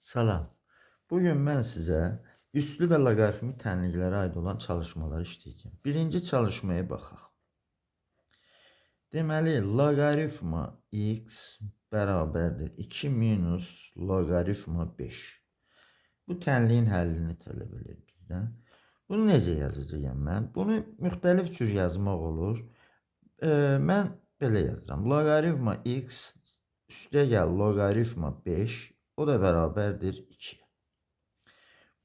Salam. Bugün mən sizə üslü və loqaritmik tənliklərə aid olan çalışmaları işləyəcəm. Birinci çalışmaya baxaq. Deməli, loqaritma x bərabərdir 2 minus loqaritma 5. Bu tənliyin həllini tələb edir bizdən. Bunu necə yazacağam mən? Bunu müxtəlif cür yazmaq olur. Mən belə yazıram. Loqaritma x üstəgəl loqaritma 5, o da bərabərdir 2.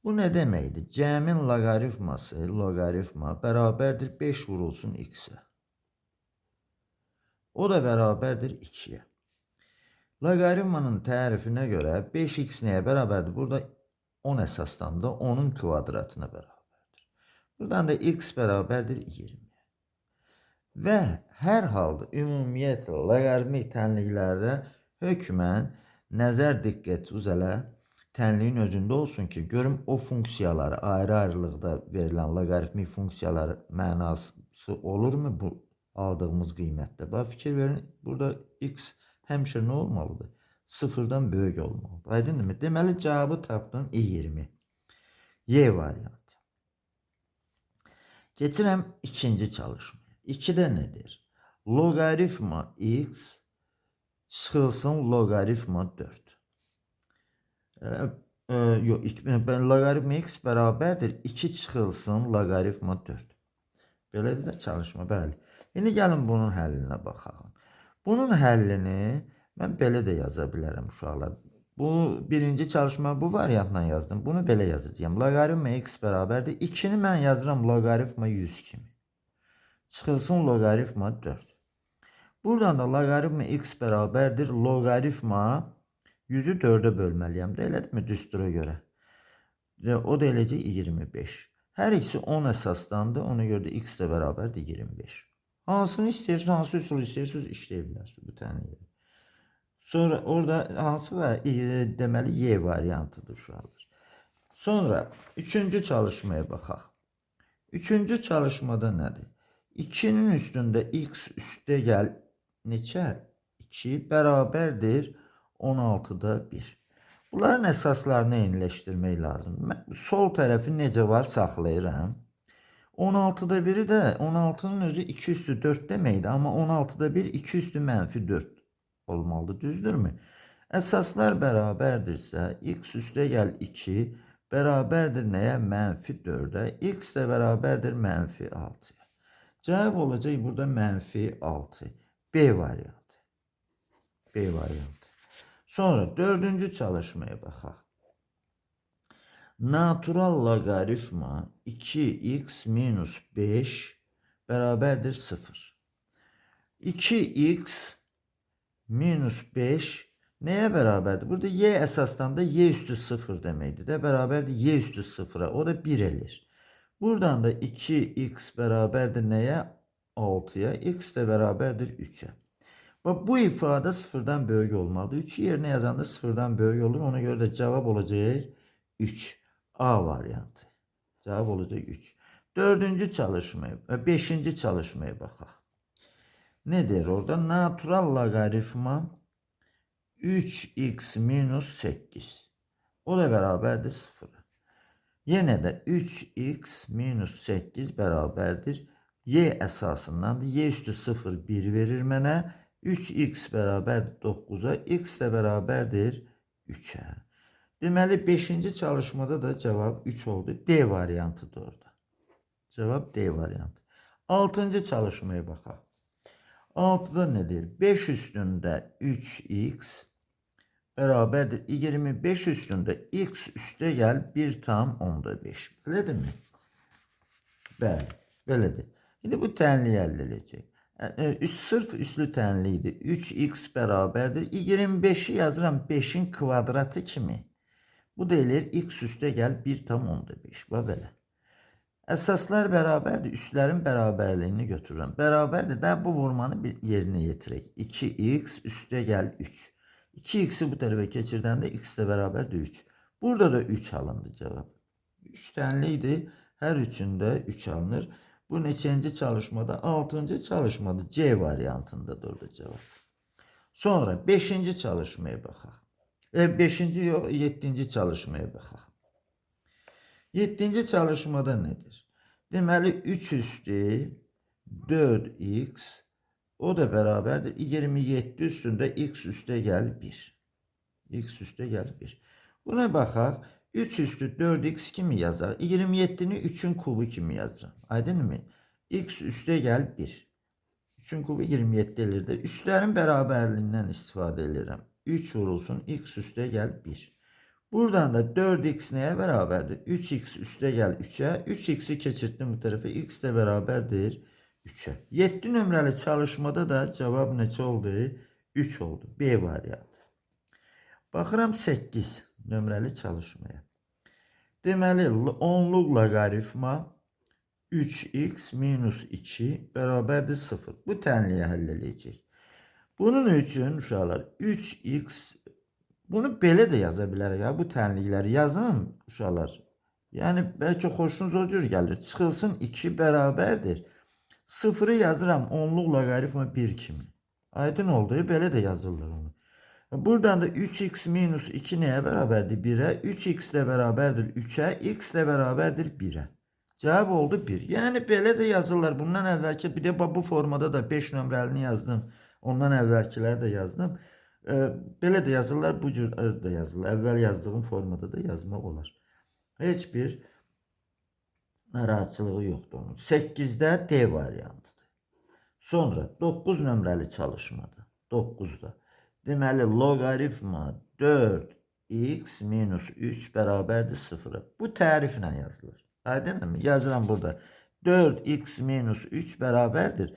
Bu nə deməkdir? Cəmin loqaritması, loqaritma bərabərdir 5 vurulsun x-ə. O da bərabərdir 2-yə. Loqaritmanın tərifinə görə 5x nəyə bərabərdir? Burada 10 əsasdan da 10-un kvadratına bərabərdir. Buradan da x bərabərdir 20. Və hər halda ümumiyyətlə loqaritmik tənliklərdə hökmən nəzər diqqət üzələ tənliyin özündə olsun ki, görüm o funksiyaları ayrı-ayrılıqda verilən loqaritmik funksiyalar mənası olurmu bu aldığımız qiymətdə? Bax, fikir verin, burada x həmişə nə olmalıdır? Sıfırdan böyük olmalıdır. Aydındır mı? Deməli, cavabı tapdım 20. Y variantı. Keçirəm ikinci çalışmaya. 2-də nədir? Loqaritma x çıxılsın loqaritma 4. Loqaritma x bərabərdir 2 çıxılsın loqaritma 4. Belədir də çalışma, bəli. İndi gəlin bunun həllinə baxaq. Bunun həllini mən belə də yaza bilərəm uşaqlar. Bu birinci çalışma bu variantla yazdım. Bunu belə yazacağım. Loqaritma x bərabərdir 2-ni mən yazıram loqaritma 100 kimi. Çıxılsın loqaritma 4. Buradan da loqaritma x bərabərdir loqaritma 100'ü 4'e bölməliyəm də, elədirmi düstura görə? O da eləcək 25. Hər ikisi 10 əsasdandır, ona görə də x də bərabərdir 25. Hansını istəyirsiniz, hansı üsulu istəyirsiniz, işləyə bilərsiniz bu tənliyi. Sonra orada hansı və deməli y variantıdır uşaqlar. Sonra üçüncü çalışmaya baxaq. Üçüncü çalışmada nədir? 2'nin üstündə x üstəgəl neçə? 2 bərabərdir 16'da 1. Bunların əsaslarını eyniləşdirmək lazımdır. Mən sol tərəfi necə var saxlayıram. 16'da 1'i də 16'nın özü 2 üstü 4 deməkdir. Amma 16'da 1 2 üstü mənfi 4 olmalıdır. Düzdürmü? Əsaslar bərabərdirsə x üstəgəl 2 bərabərdir nəyə? Mənfi 4'ə. X də bərabərdir mənfi 6'ya. Cavab olacaq burada mənfi 6. B variantı. B variantı. Sonra dördüncü çalışmaya baxaq. Natural logaritma 2x minus 5 bərabərdir 0. 2x minus 5 nəyə bərabərdir? Burada y əsasdan da y üstü 0 deməkdir də, bərabərdir y üstü 0'a. O da 1 elir. Buradan da 2x bərabərdir nəyə? 6'ya. X də bərabərdir 3'ə. Bu ifadə sıfırdan böyük olmalıdır. 3'ü yerine yazanda sıfırdan böyük olur. Ona göre de cevap olacak 3. A variantı. Cevap olacak 3. Dördüncü çalışmaya, beşinci çalışmaya baxaq. Nedir orada? Natural logaritma 3x minus 8. O da beraberdir 0. Yine de 3x minus 8 beraberdir. Y esasındandır. Y üstü 0 1 verir mənə. 3x bərabərdir 9'a, x də bərabərdir 3'ə. Deməli 5-ci çalışmada da cevap 3 oldu. D variantıdır orada. Cevap D variantı. 6-cı çalışmaya baxaq. 6'da nedir? 5 üstündə 3x bərabərdir 25 üstündə x üstə gəl 1 tam onda 5. Belədir mi? Bəli, belədir. İndi bu tənliyi əldə edəcək. Sırf üslü tənliyidir. 3x bərabərdir. 25'i yazıram 5'in kvadratı kimi. Bu da eləyir x üstə gəl 1 tam onda 5. Bax belə. Əsaslar bərabərdir. Üslərin bərabərliyini götürürəm. Bərabərdir. Də bu vurmanı bir yerinə yetirək. 2x üstə gəl 3. 2x'i bu tərəfə keçirdəndə x də bərabərdir 3. Burada da 3 alındı cavab. 3 tənliyidir. Hər üçündə 3 alınır. Bu neçənci çalışmada? 6-cı çalışmada C variantındadır orada cevap. Sonra 5-ci çalışmaya baxaq. 5-ci yox, 7-ci çalışmaya baxaq. 7-ci çalışmada nedir? Deməli 3 üstü 4x o da bərabərdir 27 üstündə x üstə gəl 1. X üstə gəl 1. Buna baxaq. 3 üstü 4x kimi yazaq. 27'ni 3'ün kubu kimi yazacağım. Aydınmı? X üstə gəl 1. 3'ün kubu 27 elir də. Üstlərin bərabərliyindən istifadə edirəm. 3 vurulsun. X üstə gəl 1. Buradan da 4x nəyə bərabərdir? 3x üstə gəl 3'ə. 3x'i keçirtdim bu tərəfə. X də bərabərdir 3'ə. 7 nömrəli çalışmada da cavab neçə oldu? 3 oldu. B variantı. Baxıram 8 nömrəli çalışmaya. Deməli, 10'luq loqaritma 3x minus 2 bərabərdir 0. Bu tənliyi həll edəcək. Bunun üçün uşaqlar 3x, bunu belə də yaza bilərik. Bu tənlikləri yazın uşaqlar. Yəni, bəlkə xoşunuz o cür gəlir. Çıxılsın 2 bərabərdir. 0'ı yazıram 10'luq loqaritma 1 kimi. Aydın oldu. Belə də yazırlar onu. Buradan da 3x minus 2 neye beraberdir? 1'e. 3x de beraberdir 3'e. X de beraberdir 1'e. Cevap oldu 1. Yani belə də yazırlar. Bundan əvvəlki bir de bu formada da 5 nömrəlini yazdım. Ondan əvvəlkiləri də yazdım. Belə də yazırlar. Bu cür da yazırlar. Əvvəl yazdığım formada da yazmaq olar. Heç bir narahatçılığı yoxdur onun. 8'də D variantıdır. Sonra 9 nömrəli çalışmada. 9'da. Deməli, loqaritma 4x minus 3 bərabərdir 0'a. Bu təriflə yazılır. Aydınmı? Yazıram burada. 4x minus 3 bərabərdir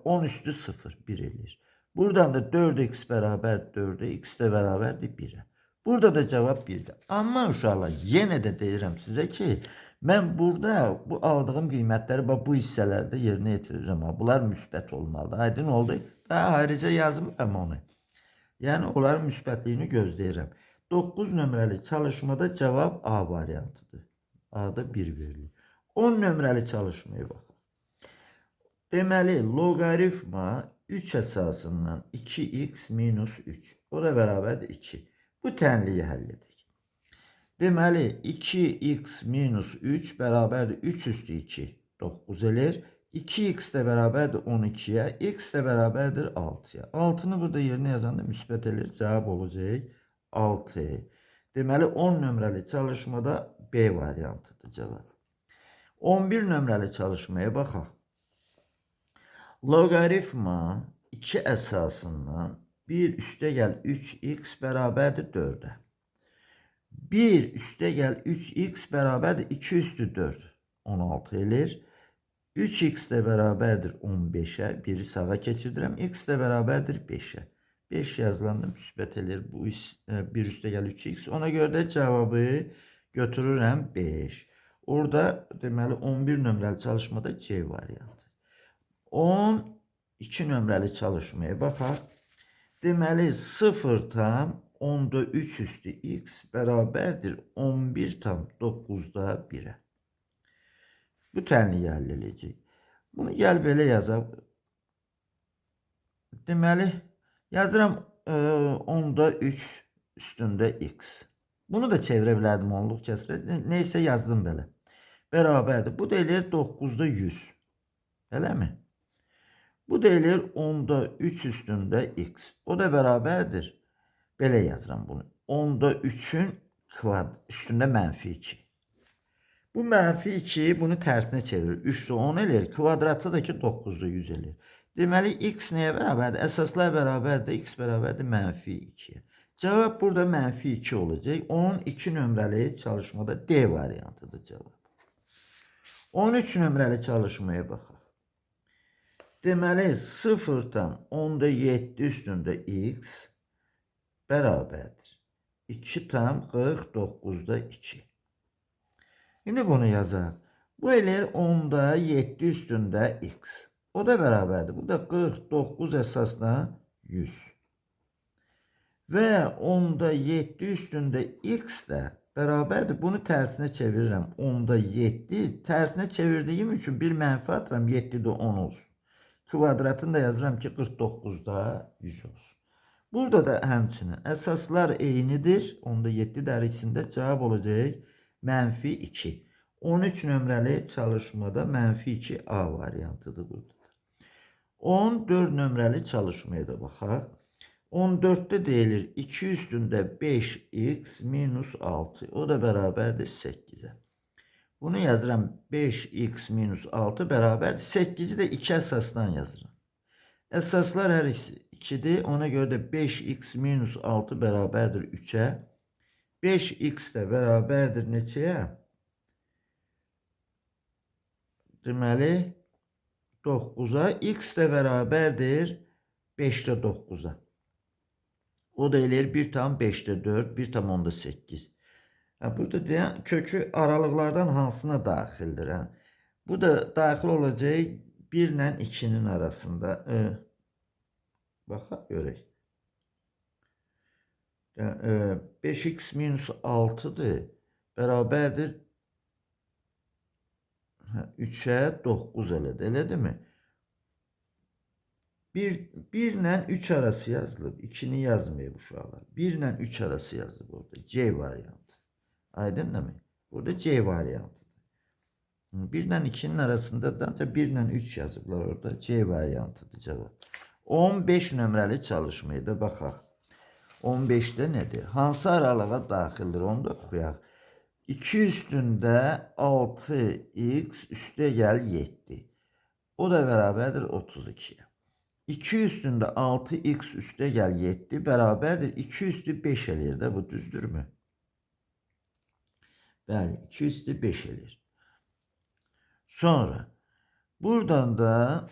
10 üstü 0, 1 eləyir. Buradan da 4x bərabər 4'e, x də bərabərdir 1'e. Burada da cavab 1'dir. Amma uşaqlar, yenə də deyirəm sizə ki, mən burada bu aldığım qiymətləri bu hissələrdə yerinə yetirirəm. Bunlar müsbət olmalıdır. Aydın oldu. Daha ayrıca yazmıram onu. Yəni, onların müsbətliyini gözləyirəm. 9 nömrəli çalışmada cavab A variantıdır. A'da 1 verilir. 10 nömrəli çalışmaya baxın. Deməli, loqaritma 3 əsasından 2x minus 3. O da bərabərdir 2. Bu tənliyi həll edək. Deməli, 2x minus 3 bərabərdir 3 üstü 2. 9 elir. 2x de beraberdir 12'ye, x de beraberdir 6'ya. 6'nı burada yerine yazanda müsbət elir. Cevap olacaq 6. Deməli 10 nömrəli çalışmada B variantıdır cevap. 11 nömrəli çalışmaya baxaq. Loqaritma 2 əsasından 1 üstə gəl 3x bərabərdir 4'ə. 1 üstə gəl 3x bərabərdir 2 üstü 4. 16 elir. 3x de beraberdir 15'e. Biri sağa keçirdirəm. X de beraberdir 5'e. 5 yazılanda müsbət elir. Bu 1 üstə gəl 3x. Ona görə də cevabı götürürəm 5. Orada deməli 11 nömrəli çalışmada C variantı. 12 nömrəli çalışmaya baxaq. Deməli 0 tam 10'da 3 üstü x beraberdir 11 tam 9'da 1'e. Bu tənliyi həll edəcək. Bunu gəl belə yazaq. Deməli, yazıram 10'da 3 üstündə x. Bunu da çevirə bilərdim onluq kəsrə. Neysə yazdım belə. Bərabərdir. Bu da eləyir 9'da 100. Eləmi? Bu da eləyir 10'da 3 üstündə x. O da bərabərdir. Belə yazıram bunu. 10'da 3'ün üstündə mənfi 2. Bu mənfi 2 bunu tərsinə çevirir. 3'də 10 elir. Kvadratı da ki 9'da 100 elir. Deməli x nəyə bərabərdir? Əsaslar bərabərdir. X bərabərdir mənfi 2'ye. Cavab burada mənfi 2 olacaq. 12 nömrəli çalışmada D variantıdır cavab. 13 nömrəli çalışmaya baxaq. Deməli 0 tam 10'da 7 üstündə x bərabərdir 2 tam 49'da 2. Şimdi bunu yazaq. Bu eləyir 10'da 7 üstündə x. O da bərabərdir. Bu da 49 əsasla 100. Və 10'da 7 üstündə x də bərabərdir. Bunu tərsinə çevirirəm. 10'da 7 tərsinə çevirdiyim üçün bir mənfi atıram. 7'də 10 olsun. Kvadratını da yazıram ki 49'da 100 olsun. Burada da həmçinin əsaslar eynidir. Onda 7 dərikisində cavab olacaq -2. 13 nömrəli çalışmada -2A variantıdır burada. 14 nömrəli çalışmaya da baxaq. 14'te deyilir 2 üstündə 5x minus 6. O da bərabərdir 8'e. Bunu yazıram 5x minus 6 bərabərdir. 8'i də 2 əsasdan yazıram. Əsaslar hər ikisi 2'dir. Ona görə də 5x minus 6 bərabərdir 3'e. 5x də bərabərdir neçəyə? Deməli 9'a. X də bərabərdir 5'də 9'a. O da eləyir 1 tam 5'də 4, 1 tam 10'da 8. Burada deyən kökü aralıqlardan hansına daxildir? Bu da daxil olacaq 1 ilə 2'nin arasında. Baxaq görək. 5x minus 6'dır. Bərabərdir 3'e 9 elədir. Elədir mi? 1 ilə 3 arası yazılıb. 2'ni yazmayıb uşaqlar. 1 ilə 3 arası yazılıb orada. C variantı. Aydın mı? Burada C variantıdır. 1 ilə 2'nin arasında da ancaq 1 ilə 3 yazıblar orada. C variantıdır cavab. 15 nömrəli çalışmaya da baxaq. 15'də nədir? Hansı aralığa daxildir? Onu da oxuyaq. 2 üstündə 6x üstə gəl 7. O da bərabərdir 32'ye. 2 üstündə 6x üstə gəl 7 bərabərdir 2 üstü 5 eləyir də, bu düzdürmü? Bəli, 2 üstü 5 eləyir. Sonra buradan da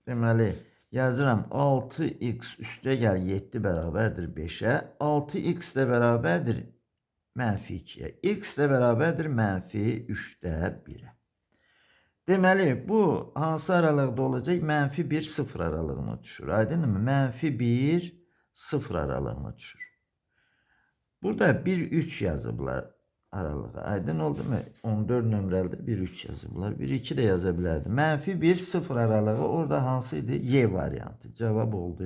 deməli yazıram 6x üstə gəl 7 bərabərdir 5'e. 6x də bərabərdir -2'ye. X də bərabərdir -3'də 1'e. Deməli, bu hansı aralıqda olacaq? -1, 0 aralığına düşür. Aydın mı? -1, 0 aralığına düşür. Burada 1, 3 yazıblar aralığı. Aydın oldu mu? 14 nömrəlidir. 1, 3 yazıblar. 1, 2 də yaza bilərdi. -1, 0 aralığı orada hansıydı? Y variantı. Cavab oldu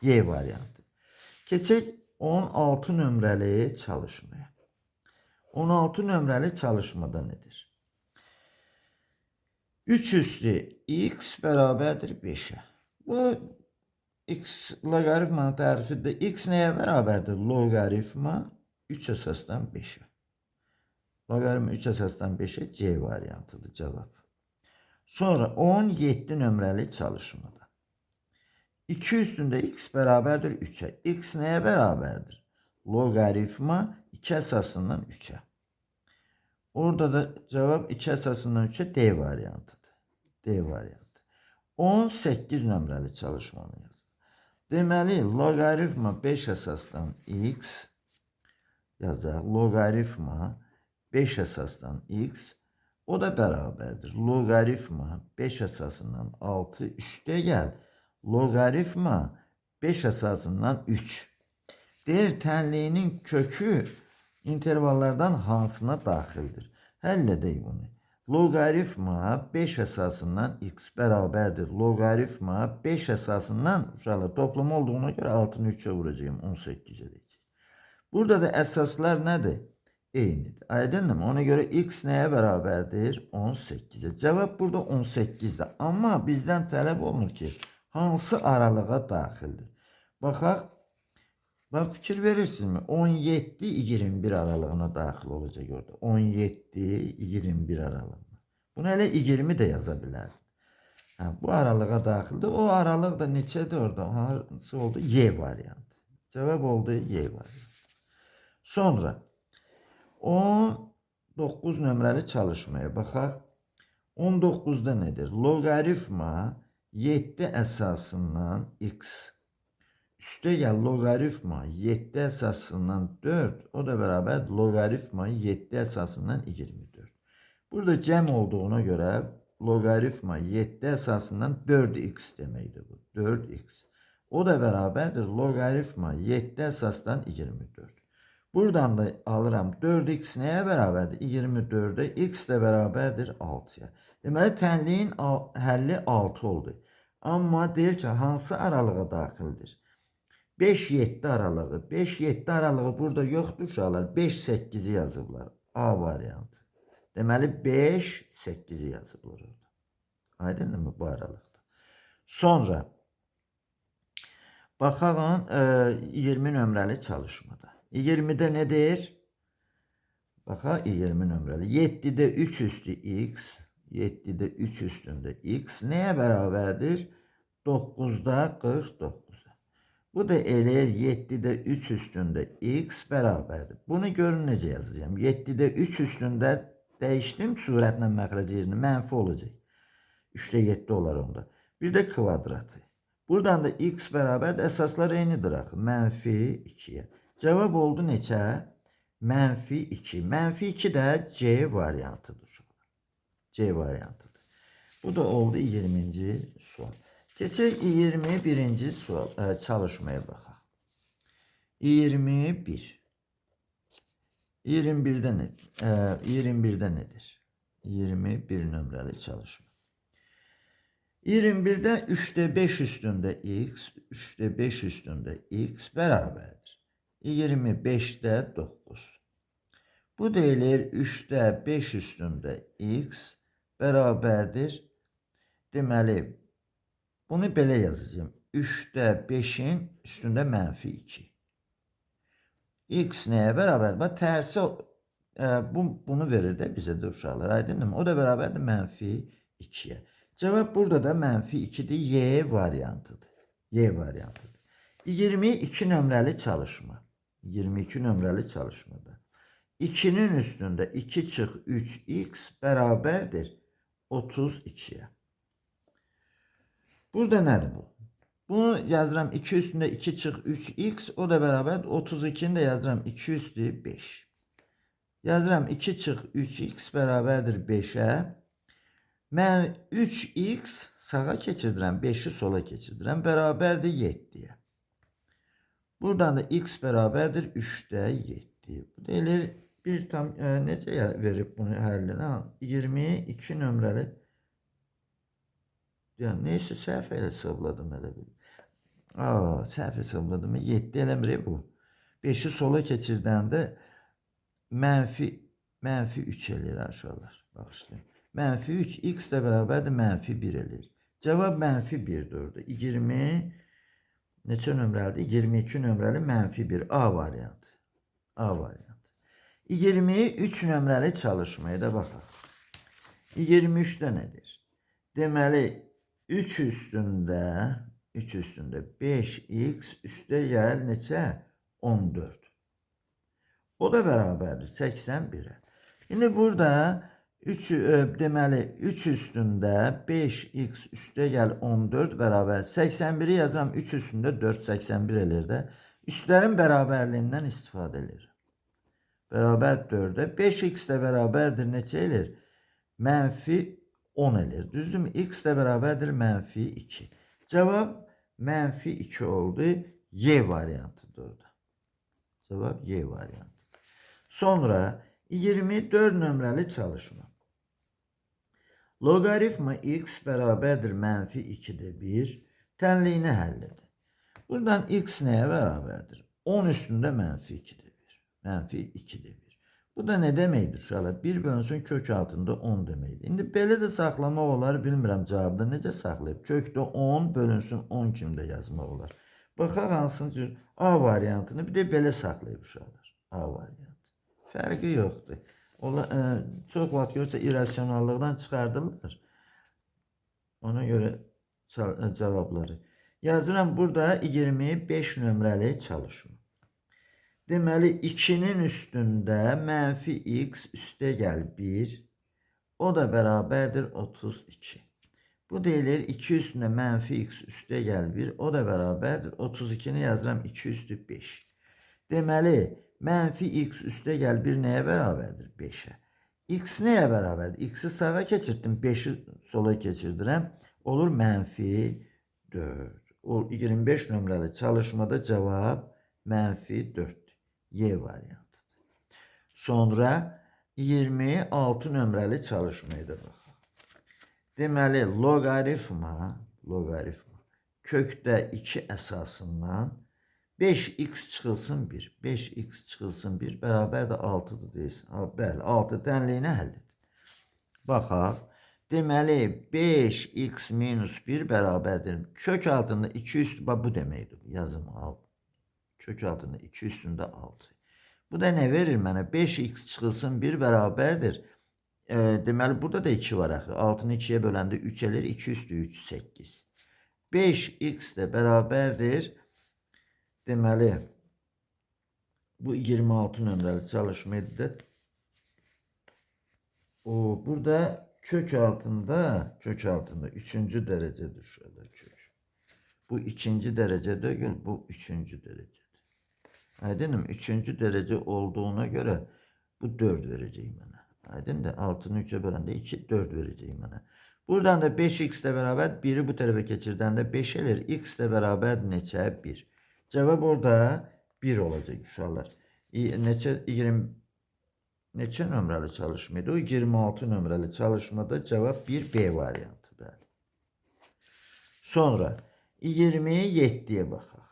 Y variantı. Keçək 16 nömrəli çalışmaya. 16 nömrəli çalışmada nedir? 3 üstü x bərabərdir 5'e. Bu x logaritmanın tərifidir. X nəyə bərabərdir? Logaritma 3 əsasdan 5'e. Logaritma 3 əsasdan 5'e C variantıdır cavab. Sonra 17 nömrəli çalışmada. 2 üstündə x bərabərdir 3'e. X nəyə bərabərdir? Logaritma 2 əsasından 3'e. Orada da cevap 2 əsasından 3'e D variantıdır. D variantı. 18 nömrəli çalışmanı yazın. Deməli, logaritma 5 əsasdan x yazaq. Logaritma 5 əsasdan x o da bərabərdir. Logaritma 5 əsasından 6 üstə gəl. Logaritma 5 əsasından 3. Deyir, tənliyinin kökü intervallardan hansına daxildir? Həll edək bunu. Logaritma 5 əsasından x bərabərdir. Logaritma 5 əsasından uşaqlar toplam olduğuna görə 6'nı 3'e vuracağım. 18 edəcək. Burada da əsaslar nədir? Eynidir. Aydındır. Ona görə x nəyə bərabərdir? 18'e. Cavab burada 18'dir. Amma bizdən tələb olunur ki, hansı aralığa daxildir? Baxaq. Bak fikir verirsinizmi? 17-21 aralığına daxil olacaq orada. 17-21 aralığına. Bunu elə 20 də yaza bilərdim. Bu aralığa daxildir. O aralıq da neçədir orada? Hansı oldu? Y variantı. Cevap oldu Y variantı. Sonra 19 nömrəli çalışmaya baxaq. 19'da nedir? Logaritma 7 əsasından x. Üstə gəl logaritma 7 əsasından 4. O da bərabər logaritma 7 əsasından 24. Burada cəm olduğuna görə logaritma 7 əsasından 4x deməkdir bu. 4x. O da bərabərdir logaritma 7 əsasdan 24. Buradan da alıram 4x nəyə bərabərdir? 24'də x də bərabərdir 6'ya. Deməli tənliyin həlli 6 oldu. Amma deyir ki, hansı aralığa daxildir? 5-7 aralığı. 5-7 aralığı burada yoxdur uşaqlar. 5-8-i yazıblar. A variantı. Deməli 5-8-i yazıblar orada. Aydınmı bu aralıqda? Sonra baxalım 20 nömrəli çalışmada. 20-də nə deyir? Baxa 20 nömrəli. 7-də 3 üstü x, 7-də 3 üstündə x nəyə bərabərdir? 9-da 49-a. Bu da eləyir 7-də 3 üstündə x bərabərdir. Bunu görün necə yazacağım. 7-də 3 üstündə dəyişdim surətlə məxrəc yerini mənfi olacaq. 3-də 7 olar onda. Bir də kvadratı. Buradan da x bərabərdir. Əsaslar eynidir axı. Mənfi 2-yə. Cavab oldu neçə? Mənfi 2. Mənfi 2 də C variantıdır. C variantıdır. Bu da oldu 20-ci sual. Keçək 21-ci sual çalışmaya baxaq. 21. 21-də nədir? 21-də nədir? 21 nömrəli çalışma. 21'de 3'te 5 üstünde x, 3'te 5 üstünde x beraberdir. 25'te 9. Bu değerler 3'te 5 üstünde x beraberdir. Deməli, bunu belə yazacağım. 3'te 5'in üstünde mənfi 2. X neye beraber? Bak tersi bunu verir de bize de uşaqlar. Aydın mı? O da beraberdir mənfi 2'ye. Cevap burada da mənfi 2'dir. Y variantıdır. Y variantıdır. 22 nömrəli çalışma. 22 nömrəli çalışmada. 2'nin üstünde 2 çıx 3x beraberdir 32'ye. Burada nədir bu? Bunu yazıram 2 üstünde 2 çıx 3x o da beraber 32'ni de yazıram 2 üstü 5. Yazıram 2 çıx 3x beraberdir 5'e. Mən 3x sağa keçirdirəm, 5'i sola keçirdirəm, bərabərdir 7'ye. Buradan da x bərabərdir 3'də 7. Bu deyilər bir tam necə verib bunu həllinə? 22 nömrəli. Yəni neysə səhv hesabladım elə bil. Səhv hesabladım. 7 eləmir bu. 5'i sola keçirdəndə mənfi 3 eləyir aşağılar. Baxışlayın. Mənfi 3 x ilə bərabərdir mənfi 1 eləyir. Cavab mənfi 1'dir orada. 20 neçə nömrəlidir? 22 nömrəli mənfi 1 A variantı. A variantı. 23 nömrəli çalışmaya da baxaq. 23'də nədir? Deməli 3 üstündə 5x üstə gəl neçə? 14. O da bərabərdir 81'e. Şimdi burada deməli 3 üstündə 5x üstə gəl 14 bərabər 81'i yazıram 3 üstündə 4 81 eləyir də. Üstlərin bərabərliyindən istifadə edir. Bərabər 4'ə 5x də bərabərdir neçə eləyir? Mənfi 10 eləyir. Düzdürmü? X də bərabərdir mənfi 2. Cavab mənfi 2 oldu. Y variantıdır orada. Cavab Y variantı. Sonra 24 nömrəli çalışma. Logaritma x bərabərdir mənfi 2'də 1. Tənliyini həll edin. Buradan x nəyə bərabərdir? 10 üstündə mənfi 2'də 1. Mənfi 2'də 1. Bu da nə deməkdir uşaqlar? 1 bölünsün kök altında 10 deməkdir. İndi belə də saxlamaq olar. Bilmirəm cavabda necə saxlayıb. Kökdə 10 bölünsün 10 kimi də yazmaq olar. Baxaq hansıncı A variantını bir də belə saxlayıb uşaqlar. A variantı. Fərqi yoxdur. Çox vaxt görsə irrasionallıqdan çıxardırlar. Ona görə cavabları. Yazıram burada 25 nömrəli çalışma. Deməli 2'nin üstündə mənfi x üstə gəl 1. O da bərabərdir 32. Bu deyilir 2 üstündə mənfi x üstə gəl 1. O da bərabərdir 32'ni yazıram 2 üstü 5. Deməli mənfi x üstə gəl 1 nəyə bərabərdir? 5'e. X nəyə bərabərdir? X'i sağa keçirdim, 5'i sola keçirdirəm. Olur mənfi 4. O 25 nömrəli çalışmada cavab mənfi 4'dür. Y variantıdır. Sonra 26 nömrəli çalışmaya da baxaq. Deməli logaritma kökdə 2 əsasından 5x çıxılsın 1. 5x çıxılsın 1 bərabər də 6-dır deyirsən. Ha, bəli, 6 tənliyini həll et. Baxaq. Deməli 5x minus 1 bərabərdir. Kök altında 2 üstü, bu deməkdir. Yazım 6. Kök altında 2 üstündə 6. Bu da nə verir mənə? 5x çıxılsın 1 bərabərdir. Deməli burada da 2 var axı. 6-nı 2-yə böləndə 3 elir. 2 üstü 3 8. 5x də bərabərdir. Deməli bu 26 nömrəli çalışma idi. Burada kök altında 3-cü dərəcədir şurada kök. Bu 2-ci dərəcə deyil, bu 3-cü dərəcədir. Aydınım, 3-cü dərəcə olduğuna görə bu 4 verəcək mənə. Aydındır, 6-nı 3-ə böləndə 2, 4 verəcək mənə. Buradan da 5x də bərabər 1-i bu tərəfə keçirdəndə 5 elir. X də bərabər neçə? 1. Cavab orada 1 olacaq uşaqlar. Neçə nömrəli çalışmaydı? O 26 nömrəli çalışmada cavab 1B variantı. Bəli. Sonra 27-yə baxaq.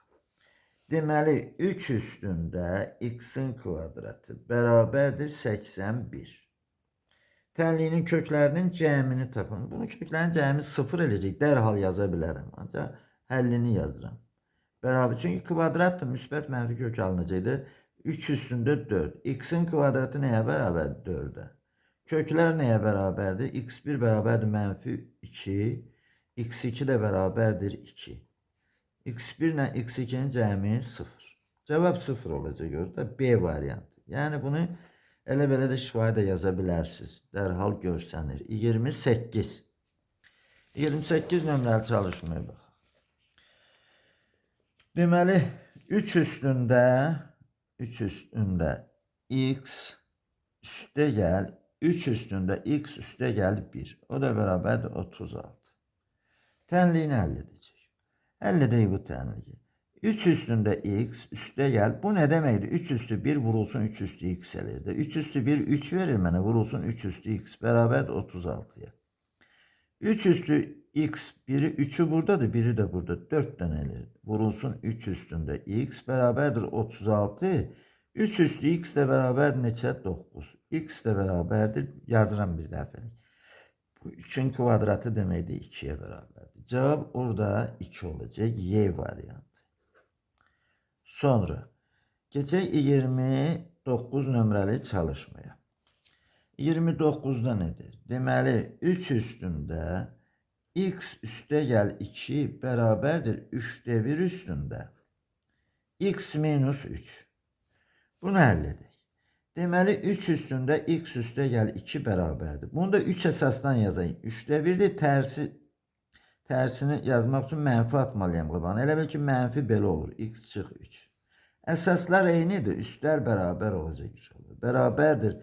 Deməli 3 üstündə x-in kvadratı bərabərdir 81. Tənliyinin köklərinin cəmini tapın. Bunu köklərin cəmi 0 eləyəcək. Dərhal yaza bilərəm. Ancaq həllini yazıram. Bərabər. Çünki kvadratdır. Müsbət mənfi kök alınacaqdır. 3 üstündə 4. X-in kvadratı nəyə bərabər? 4-ə. Köklər nəyə bərabərdir? X1 bərabərdir mənfi 2. X2 də bərabərdir 2. X1 ilə X2-nin cəmi 0. Cavab 0 olacaq orada. B variantı. Yəni bunu elə belə də şifahi də yaza bilərsiniz. Dərhal görsənir. 28. 28 nömrəli çalışmaya baxaq. Deməli 3 üstündə x üstə gəl 3 üstündə x üstə gəl 1. O da bərabərdir 36. Tənliyini həll edəcək. Həll edək bu tənliyi. 3 üstündə x üstə gəl. Bu nə deməkdir? 3 üstü 1 vurulsun 3 üstü x eləyir. 3 üstü 1 3 verir mənə. Vurulsun 3 üstü x bərabərdir 36-ya. 3 üstü x, biri 3'ü buradadır, biri de burada. 4 dənəlir. Vurulsun 3 üstündə x bərabərdir 36. 3 üstü x də bərabərdir neçə? 9. X də bərabərdir, yazıram bir dəfəlik. Bu 3'ün kvadratı deməkdir 2'yə bərabərdir. Cavab orada 2 olacaq. Y variantı. Sonra geçək 29 nömrəli çalışmaya. 29'da nedir? Deməli 3 üstündə x üstə gəl 2 bərabərdir 3'də 1 üstündə x minus 3. Bunu həll edək. Deməli 3 üstündə x üstə gəl 2 bərabərdir. Bunu da 3 əsasdan yazayım. 3'də 1'dir, tərsini yazmaq üçün mənfi atmalıyam qabağına. Elə bil ki mənfi belə olur. X çıx 3. Əsaslar eynidir. Üstlər bərabər olacaq inşallah. Bərabərdir.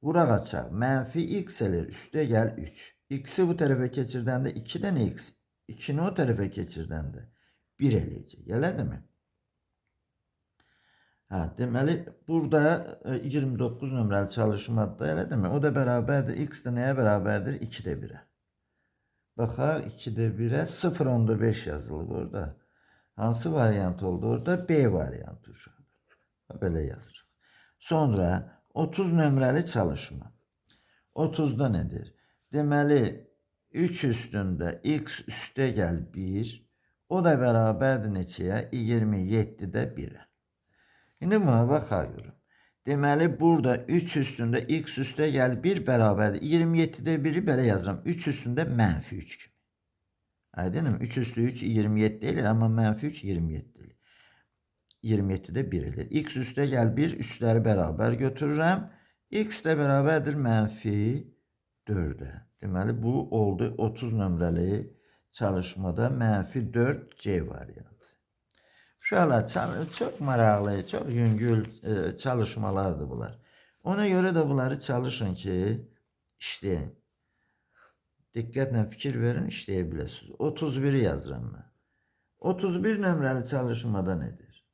Vuraq açaq. Mənfi x elir. Üstə gəl 3. X'i bu tərəfə keçirdəndə 2 dənə x. 2'ni o tərəfə keçirdəndə 1 eləyəcək. Elədir mi? Deməli burada 29 nömrəli çalışmada elədir mi? O da bərabərdir. X də nəyə bərabərdir? 2'də 1'ə. Baxaq 2'də 1'ə 0.5 yazılıb orada. Hansı variant oldu orada? B variantı. Belə yazırıq. Sonra 30 nömrəli çalışma. 30'da nedir? Deməli 3 üstündə x üstə gəl 1. O da bərabərdir neçəyə? 27'də 1'ə. İndi buna baxıyorum. Deməli burada 3 üstündə x üstə gəl 1 bərabərdir. 27'də 1'i belə yazıram. 3 üstündə mənfi 3 kimi. Aydınım? 3 üstü 3 27 elir, amma mənfi 3 27 elir. 27'də 1 elir. X üstə gəl 1 üstləri bərabər götürürəm. X də bərabərdir mənfi 4'ə. Deməli bu oldu 30 nömrəli çalışmada mənfi 4 C variantı. Uşaqlar çox maraqlı, çox yüngül çalışmalardır bunlar. Ona görə də bunları çalışın ki işləyin. Diqqətlə fikir verin, işləyə biləsiniz. 31'i yazıram mən. 31 nömrəli çalışmada nedir?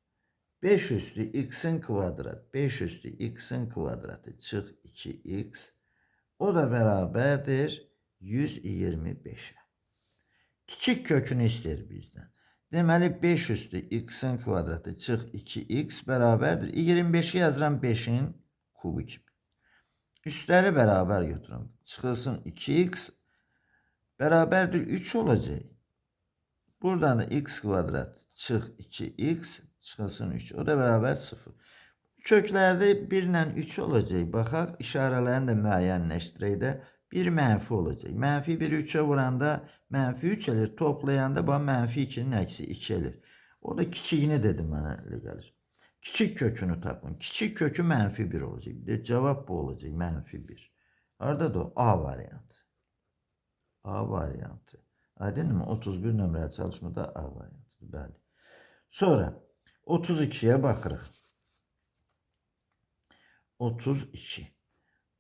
5 üstü x'in kvadrat, 5 üstü x'in kvadratı çıx 2x. O da bərabərdir 125'ə. Kiçik kökünü istəyir bizdən. Deməli 5 üstü x'in kvadratı çıx 2x bərabərdir. 25'i yazıram 5'in kubu kimi. Üstləri bərabər götürün. Çıxılsın 2x bərabərdir 3 olacaq. Buradan da x kvadrat çıx 2x çıxılsın 3. O da bərabər 0. Köklərdə 1 ilə 3 olacaq. Baxaq, işarələrini də müəyyənləşdirək də. 1 mənfi olacaq. Mənfi 1'i 3'e vuranda mənfi 3 elir. Toplayanda bax mənfi 2'nin əksi 2 elir. Orada kiçiyini dedim mənə elə gəlir. Kiçik kökünü tapın. Kiçik kökü mənfi 1 olacaq. Bir de cavab bu olacaq. Mənfi 1. Haradadır o? A variantı. A variantı. Aydın mı? 31 nömrəli çalışmada A variantıdır. Bəli. Sonra 32'ye baxırıq. 32.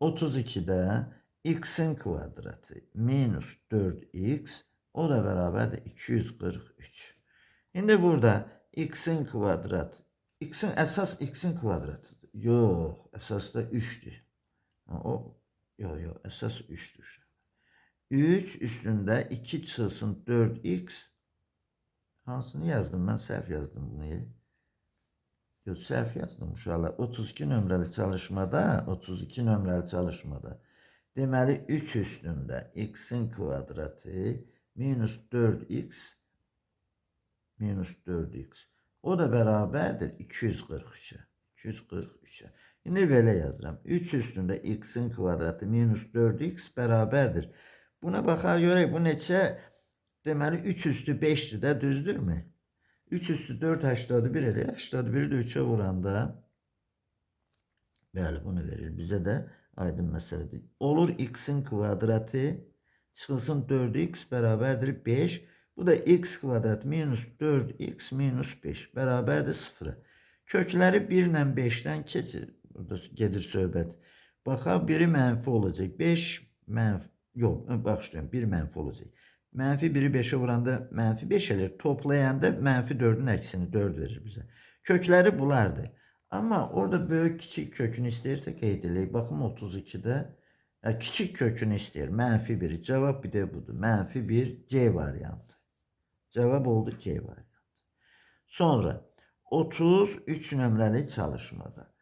32'de x'in kvadratı minus 4x o da bərabərdir 243. Şimdi burada x'in kvadratı x'in əsas x'in kvadratıdır. Yox, əsas da 3'dür. Yox, əsas 3'dür. 3 üstündə 2 çıxılsın 4x. Hansını yazdım? Mən səhv yazdım bunu. Yox, səhv yazdım uşaqlar. 32 nömrəli çalışmada deməli 3 üstündə x'in kvadratı minus 4x o da bərabərdir 243'e. 243'e. Şimdi belə yazıram. 3 üstündə x'in kvadratı minus 4x bərabərdir. Buna baxar görək bu neçə? Deməli 3 üstü 5'dir də, düzdürmü? 3 üstü 4 81 edir. 81'i de 3'e vuranda bəli bunu verir. Bizə də aydın məsələdir. Olur x'in kvadratı çıxılsın 4x bərabərdir 5. Bu da x kvadrat minus 4x minus 5 bərabərdir 0'a. Kökləri 1 ilə 5'dən keçir. Burada gedir söhbət. Baxa biri mənfi olacaq. 5 mənfi. Yox, başlayalım. 1 mənfi olacaq. Mənfi 1'i 5'e vuranda mənfi 5 elir. Toplayanda mənfi 4'ün əksini 4 verir bizə. Kökləri bulardır. Amma orada böyük kiçik kökünü istəyirsək qeyd edək. Baxın 32'də kiçik kökünü istəyir. Mənfi 1. Cavab bir de budur. Mənfi 1 C variantı. Cevap oldu C variantı. Sonra 33 nömrəli çalışmada.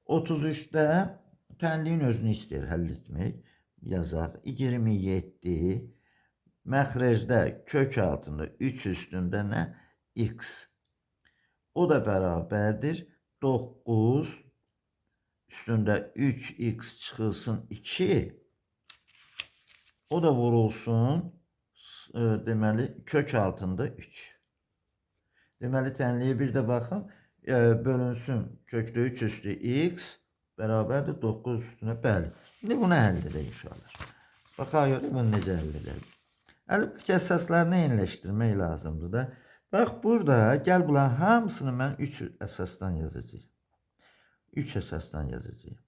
33'də tənliyin özünü istəyir həll etmək. Yazaq. 27 məxrəcdə kök altında 3 üstündə nə? X. O da bərabərdir 9 üstündə 3x çıxılsın 2. O da vurulsun deməli kök altında 3. Deməli tənliyə bir də baxın. Bölünsün kökdə 3 üstü x bərabərdir 9 üstünə. Bəli. Şimdi bunu həll edək inşallah. Baxaq görək bunu necə həll edək. Əlifbə əsaslarını eyniləşdirmək lazımdır da. Bax burada gəl bunların hamısını mən 3 əsasdan yazacağım. 3 əsasdan yazacağım.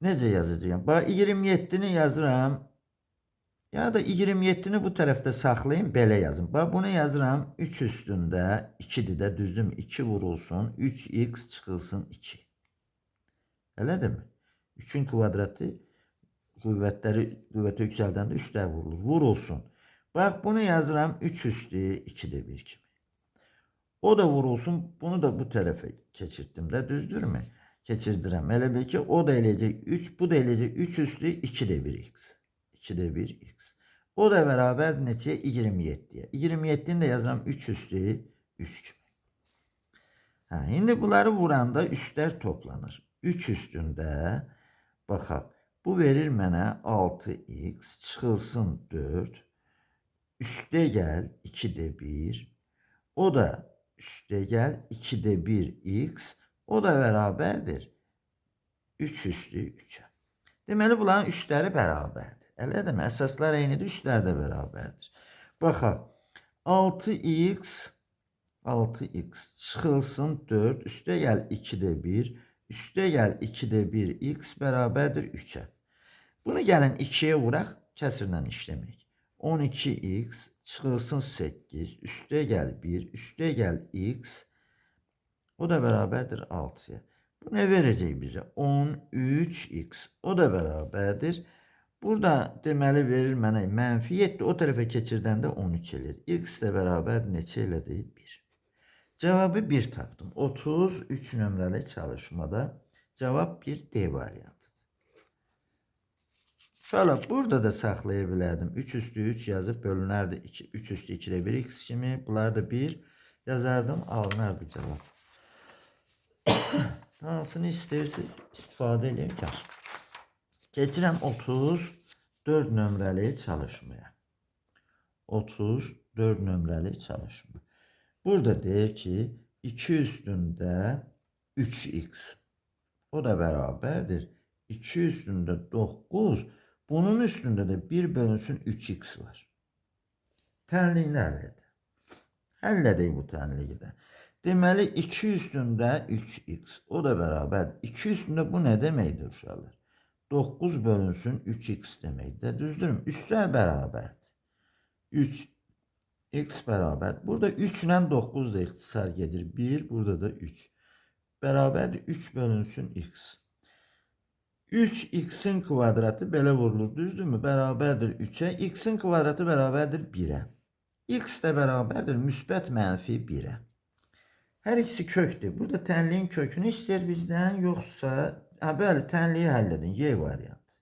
Necə yazacağım? Bax 27'ni yazıram. Ya da 27'ni bu tərəfdə saxlayın, belə yazın. Bax bunu yazıram 3 üstündə 2'dir də, düzdür mü? 2 vurulsun, 3x çıxılsın 2. Elədir mi? 3'ün kvadratı qüvvəti yüksəldəndə üstə vurulur. Vurulsun. Bax bunu yazıram 3 üstü 2'də 1 kimi. O da vurulsun. Bunu da bu tərəfə keçirtdim də, düzdürmü? Keçirdirəm. Elə bil ki o da eləyəcək 3, bu da eləyəcək 3 üstü 2'də 1x. 2'də 1x. O da bərabər neçəyə? 27'ye. 27'ni də yazıram 3 üstü 3 kimi. İndi bunları vuranda üstlər toplanır. 3 üstündə baxaq. Bu verir mənə 6x çıxılsın 4. Üstə gəl 2'də 1. O da üstə gəl 2'də 1x. O da bərabərdir 3 üstü 3'ə. Deməli bunların üstləri bərabərdir. Elədir mi? Əsaslar eynidir, üstlər də bərabərdir. Baxaq. 6x çıxılsın 4. Üstə gəl 2'də 1. Üstə gəl 2'də 1x bərabərdir 3'ə. Bunu gəlin 2'yə vuraq, kəsirlə işləmək. 12x çıxılsın 8. Üstə gəl 1. Üstə gəl x. O da bərabərdir 6'ya. Bu nə verəcək bizə? 13x. O da bərabərdir. Burada deməli verir mənə -7, o tərəfə keçirdəndə 13 eləyir. X də bərabər neçə elədi? 1. Cavabı 1 tapdım. 33 nömrəli çalışmada cavab 1 D variantıdır. Şöyle burada da saxlaya bilərdim. 3 üstü 3 yazıb bölünərdi 2. 3 üstü 2 də 1 x kimi. Bunlar da 1 yazardım. Alınardı cavab. Hansını istəyirsiniz istifadə edin. Keçirəm 34 nömrəli çalışmaya. 34 nömrəli çalışma. Burada deyir ki 2 üstündə 3x. O da bərabərdir. 2 üstündə 9. Bunun üstündə də 1 bölünsün 3x var. Tənliğini həll edin. Həll edin bu tənliği də. Deməli 2 üstündə 3x. O da bərabərdir. 2 üstündə bu nə deməkdir uşaqlar? 9 bölünsün 3x deməkdir. Düzdürmü? Üstlər bərabərdir. 3x bərabər. Burada 3 ilə 9 da ixtisar gedir. 1, burada da 3. Bərabərdir 3 bölünsün x. 3x'in kvadratı belə vurulur. Düzdürmü? Bərabərdir 3'ə. X'in kvadratı bərabərdir 1'ə. X də bərabərdir müsbət mənfi 1'ə. Hər ikisi kökdür. Burada tənliyin kökünü istəyir bizdən, yoxsa bəli, tənliyi həll edin. Y variantı.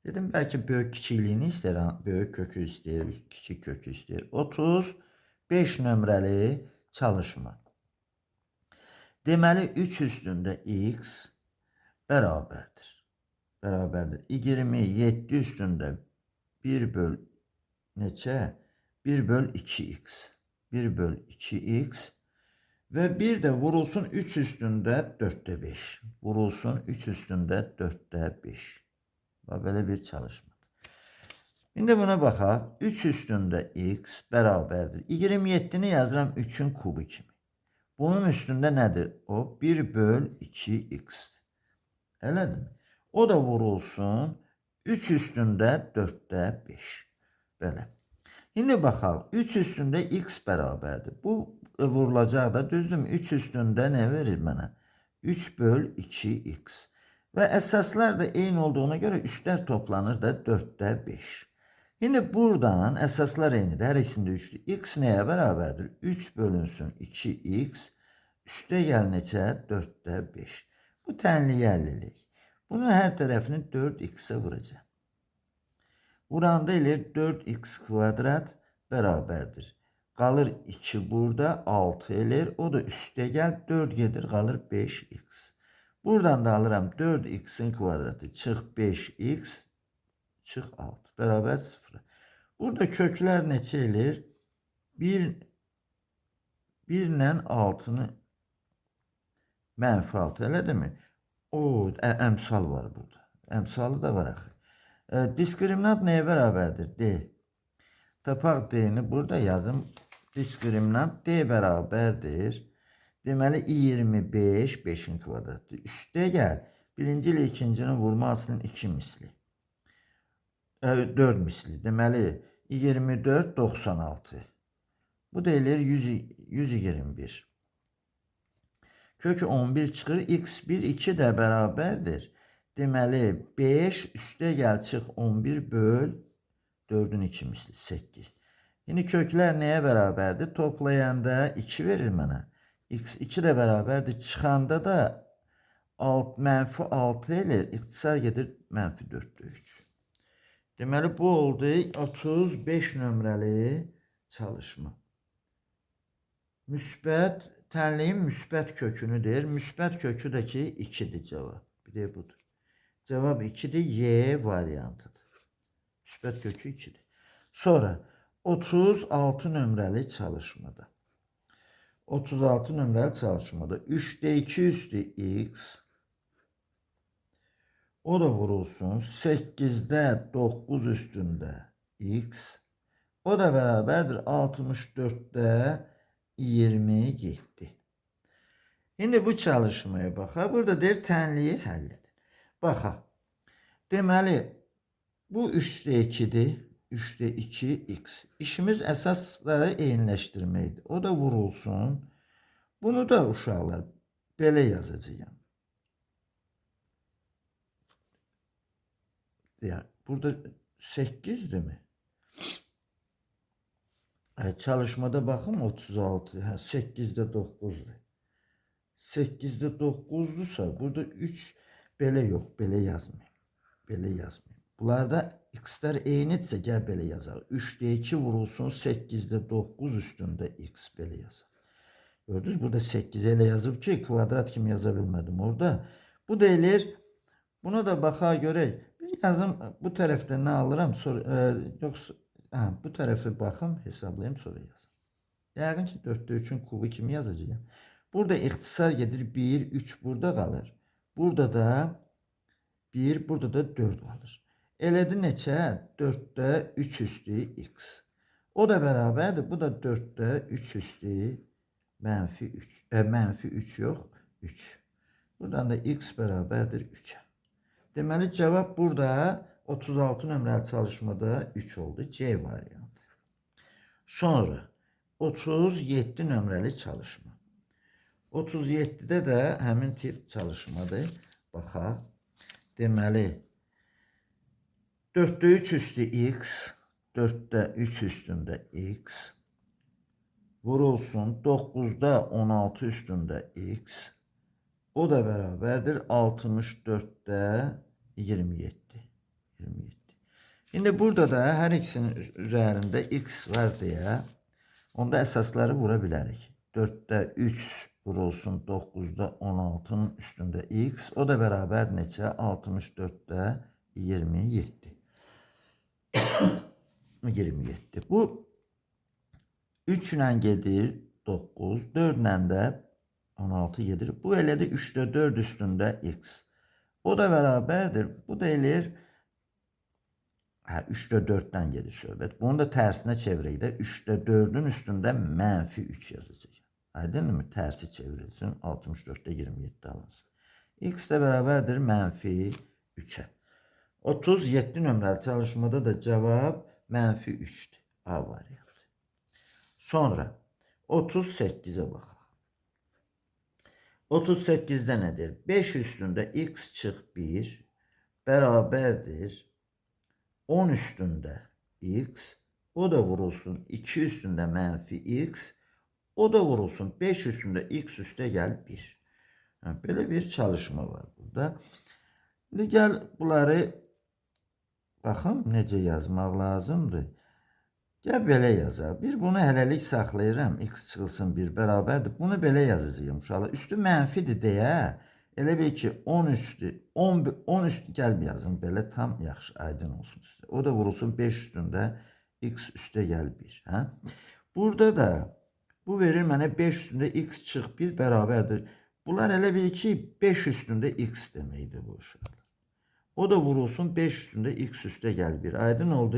Dedim bəlkə böyük kiçikliyini istəyir, böyük kökü istəyir, kiçik kökü istəyir. 35 nömrəli çalışma. Deməli 3 üstündə x bərabərdir. Bərabərdir. 27 üstündə 1 böl neçə? 1 böl 2x. 1 böl 2x və bir də vurulsun 3 üstündə 4'də 5. Vurulsun 3 üstündə 4'də 5. Belə bir çalışma. İndi buna baxaq. 3 üstündə x bərabərdir. 27'ni yazıram 3'ün kubu kimi. Bunun üstündə nədir? O 1 böl 2x. Elədir mi? O da vurulsun 3 üstündə 4'də 5. Belə. Şimdi baxaq. 3 üstündə x bərabərdir. Bu vurulacaq da, düzdürmü? 3 üstündə nə verir mənə? 3 böl 2x. Və əsaslar da eyni olduğuna görə üstlər toplanır da 4'də 5. Şimdi buradan əsaslar eynidir. Hər ikisində 3'dür. X nəyə bərabərdir? 3 bölünsün 2x. Üstə gəl neçə? 4'də 5. Bu tənliyi həll edirik. Bunun hər tərəfini 4x'e vuracaq. Buranda eləyir 4x kvadrat bərabərdir. Qalır 2 burada 6 eləyir. O da üstə gəl 4 gedir qalır 5x. Buradan da alıram 4x'in kvadratı çıx 5x çıx 6 bərabər 0. Burada köklər neçə eləyir? 1 ilə 6'nı mənfi 6 elədir mi? O əmsal var burada. Əmsalı da var axı. Diskriminant nəyə bərabərdir? D. Tapaq D'ni burada yazım. Diskriminant D bərabərdir. Deməli 25 5'in kvadratı. Üstə gəl. Birinci ilə ikincinin vurmasının 2 misli. 4 misli. Deməli 24 96. Bu da eləyir 121. Kök 11 çıxır. X1 2 də bərabərdir. Deməli 5 üstə gəl çıx 11 böl 4'ün 2 misli 8. Yine köklər nəyə bərabərdir? Toplayanda 2 verir mənə. X2 də bərabərdir. Çıxanda da mənfi 6 ilə ixtisar gedir mənfi 4'də 3. Deməli bu oldu 35 nömrəli çalışma. Müsbət tənliyin müsbət kökünü deyir. Müsbət kökü də ki 2'dir cavab. Bir de budur. Cevap 2'dir. Y variantıdır. Müsbət kökü 2'dir. Sonra 36 nömrəli çalışmada. 36 nömrəli çalışmada 3'də 2 üstü x. O da vurulsun 8'də 9 üstündə x. O da bərabərdir 64'də 27. Şimdi bu çalışmaya baxaq. Burada deyir tənliyi həll edin. Baxaq. Deməli bu 3'də 2'dir. 3'də 2x. İşimiz əsasları eyniləşdirməkdir. O da vurulsun. Bunu da uşaqlar belə yazacağım. Yani burada 8'di mi? Çalışmada baxın 36. 8'də 9'dur. 8'də 9'dursa burada 3 belə yox, belə yazmayın. Belə yazmayın. Bunlarda x'lər eynidirsə gəl belə yazaq. 3'də 2 vurulsun 8'də 9 üstündə x belə yazaq. Gördünüz burada 8 elə yazıb ki kvadrat kimi yaza bilmədim orada. Bu da eləyir. Buna da baxa görək. Bir yazım bu tərəfdə nə alıram? Sonra yoxsa bu tərəfi baxım, hesablayım sonra yazım. Yəqin ki 4'də 3'ün kubu kimi yazacağım. Burada ixtisar gedir 1, 3 burada qalır. Burada da 1, burada da 4 qalır. Elədi neçə? 4'də 3 üstü x. O da bərabərdir. Bu da 4'də 3 üstü mənfi 3. Mənfi 3 yox, 3. Buradan da x bərabərdir 3'ə. Deməli cavab burada 36 nömrəli çalışmada 3 oldu. C variantı. Sonra 37 nömrəli çalışma. 37'də də həmin tip çalışmadır. Baxaq. Deməli 4'də 3 üstü x, 4'də 3 üstündə x vurulsun 9'da 16 üstündə x. O da bərabərdir 64'də 27. 27. Şimdi burada da hər ikisinin üzərində x var deyə onda əsasları vura bilərik. 4'də 3 vurulsun 9'da 16'nın üstündə x. O da bərabər neçə? 64'də 27. 27. Bu 3 ilə gedir 9, 4 ilə də 16 gedir. Bu elədi 3'də 4 üstündə x. O da bərabərdir. Bu da eləyir 3'də 4'dən gedir söhbət. Bunu da tərsinə çevirək də 3'də 4'ün üstündə mənfi 3 yazacaq. Aydınmı? Tərsi çevrilsin. 64'də 27 alınsın. X də bərabərdir mənfi 3'ə. 37 nömrəli çalışmada da cavab mənfi 3'dür. A variantı. Sonra 38'e baxaq. 38'də nədir? 5 üstündə x çıx 1 bərabərdir 10 üstündə x. O da vurulsun 2 üstündə mənfi x. O da vurulsun 5 üstündə x üstə gəl 1. Böyle bir çalışma var burada. Şimdi gəl bunları baxın necə yazmaq lazımdır. Gəl belə yazaq. Bir bunu hələlik saxlayıram. X çıxılsın 1 bərabərdir. Bunu belə yazacağım uşaqlar. Üstü mənfidir deyə elə bil ki 10 üstü 10 üstü gəl yazım belə tam yaxşı aydın olsun sizə. O da vurulsun 5 üstündə x üstə gəl 1, hə? Burada da bu verir mənə 5 üstündə x çıx 1 bərabərdir. Bunlar elə bil ki 5 üstündə x deməkdir bu uşaqlar. O da vurulsun 5 üstündə x üstə gəl 1. Aydın oldu.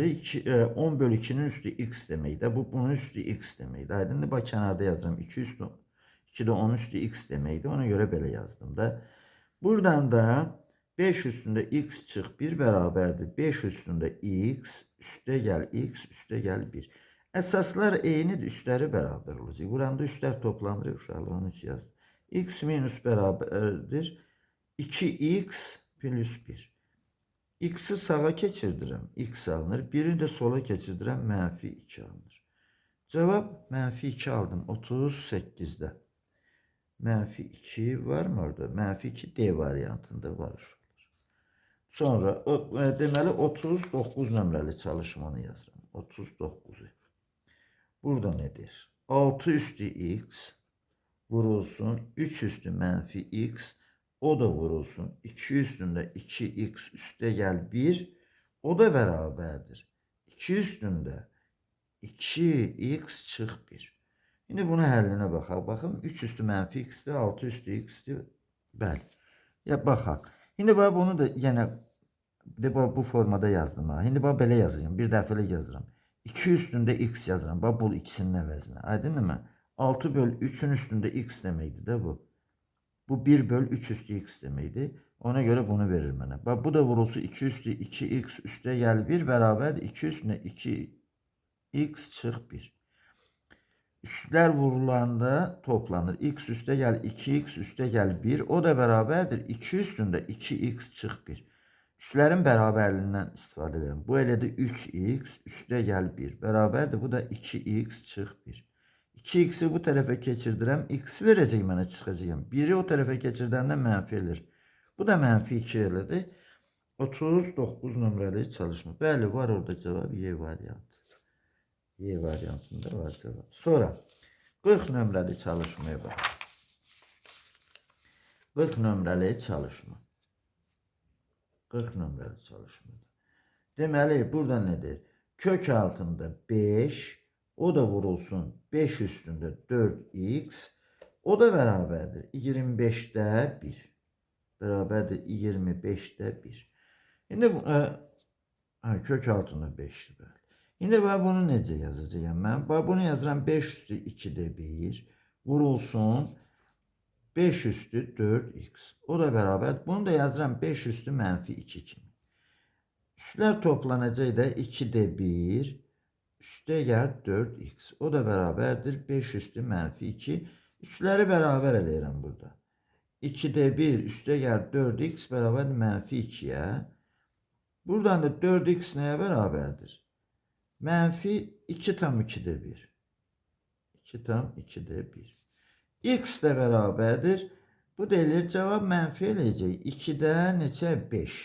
10 bölü 2'nin üstü x deməkdir. Bu bunun üstü x deməkdir. Aydındır. Bax kənarda yazdım. 2 üstü 2'də 10 üstü x deməkdir. Ona görə belə yazdım da. Buradan da 5 üstündə x çıx 1 bərabərdir. 5 üstündə x üstə gəl x üstə gəl 1. Əsaslar eynidir. Üstləri bərabər olacaq. Buranda üstlər toplanır uşaqlar. Onu hiç yazdım. X minus bərabərdir 2x plus 1. X'i sağa keçirdirəm, x alınır. Birini də sola keçirdirəm, mənfi 2 alınır. Cavab mənfi 2 aldım 38'də. Mənfi 2 var mı orada? Mənfi 2 D variantında var. Sonra deməli 39 nömrəli çalışmanı yazıram. 39'u. Burada nedir? 6 üstü x vurulsun 3 üstü mənfi x. O da vurulsun 2 üstündə 2x üstə gəl 1. O da bərabərdir. 2 üstündə 2x çıx 1. Şimdi bunun həllinə baxaq. Baxın 3 üstü mənfi x'dir, 6 üstü x'dir. Bəli. Ya baxaq. Şimdi bax bunu da yenə bu formada yazdım ha. Şimdi bax belə yazacağım. Bir dəfəlik yazıram. 2 üstündə x yazıram. Bax bu ikisinin əvəzinə. Aydınmı? 6 bölü 3'ün üstündə x deməkdir də bu. Bu 1 bölü 3 üstü x deməkdir. Ona göre bunu verir mənə. Bak bu da vurulsu 2 üstü 2x üstə gəl 1 bərabərdir. 2 üstünə 2x çıx 1. Üstlər vurulanda toplanır. X üstə gəl 2x üstə gəl 1. O da bərabərdir. 2 üstündə 2x çıx 1. Üslərin bərabərliyindən istifadə edirəm. Bu elədir 3x üstə gəl 1 bərabərdir. Bu da 2x çıx 1. 2x'i bu tərəfə keçirdirəm. X verəcək mənə çıxacağım. 1'i o tərəfə keçirdəndə mənfi elir. Bu da mənfi 2 elədir. 39 nömrəli çalışma. Bəli, var orada cavab Y variantı. Y variantında var cavab. Sonra 40 nömrəli çalışmaya bax. 40 nömrəli çalışma. 40 nömrəli çalışmada. Deməli, burada nədir? Kök altında 5, o da vurulsun 5 üstündə 4x, o da bərabərdir 25'də 1. Bərabərdir 25'də 1. İndi kök altında 5'dir böyle. İndi bunu necə yazacağım mən? Bunu yazıram 5 üstü 2'də 1 vurulsun 5 üstü 4x. O da bərabər. Bunu da yazıram 5 üstü mənfi 2 kimi. Üstlər toplanacaq da 2'də 1 üstə gəl 4x. O da bərabərdir 5 üstü mənfi 2. Üstləri bərabər eləyirəm burada. 2'də 1 üstə gəl 4x bərabərdir mənfi 2'yə. Buradan da 4x nəyə bərabərdir? Mənfi 2 tam 2'də 1. 2 tam 2'də 1. X də bərabərdir. Bu deyilir cavab mənfi eləyəcək. 2'də neçə? 5.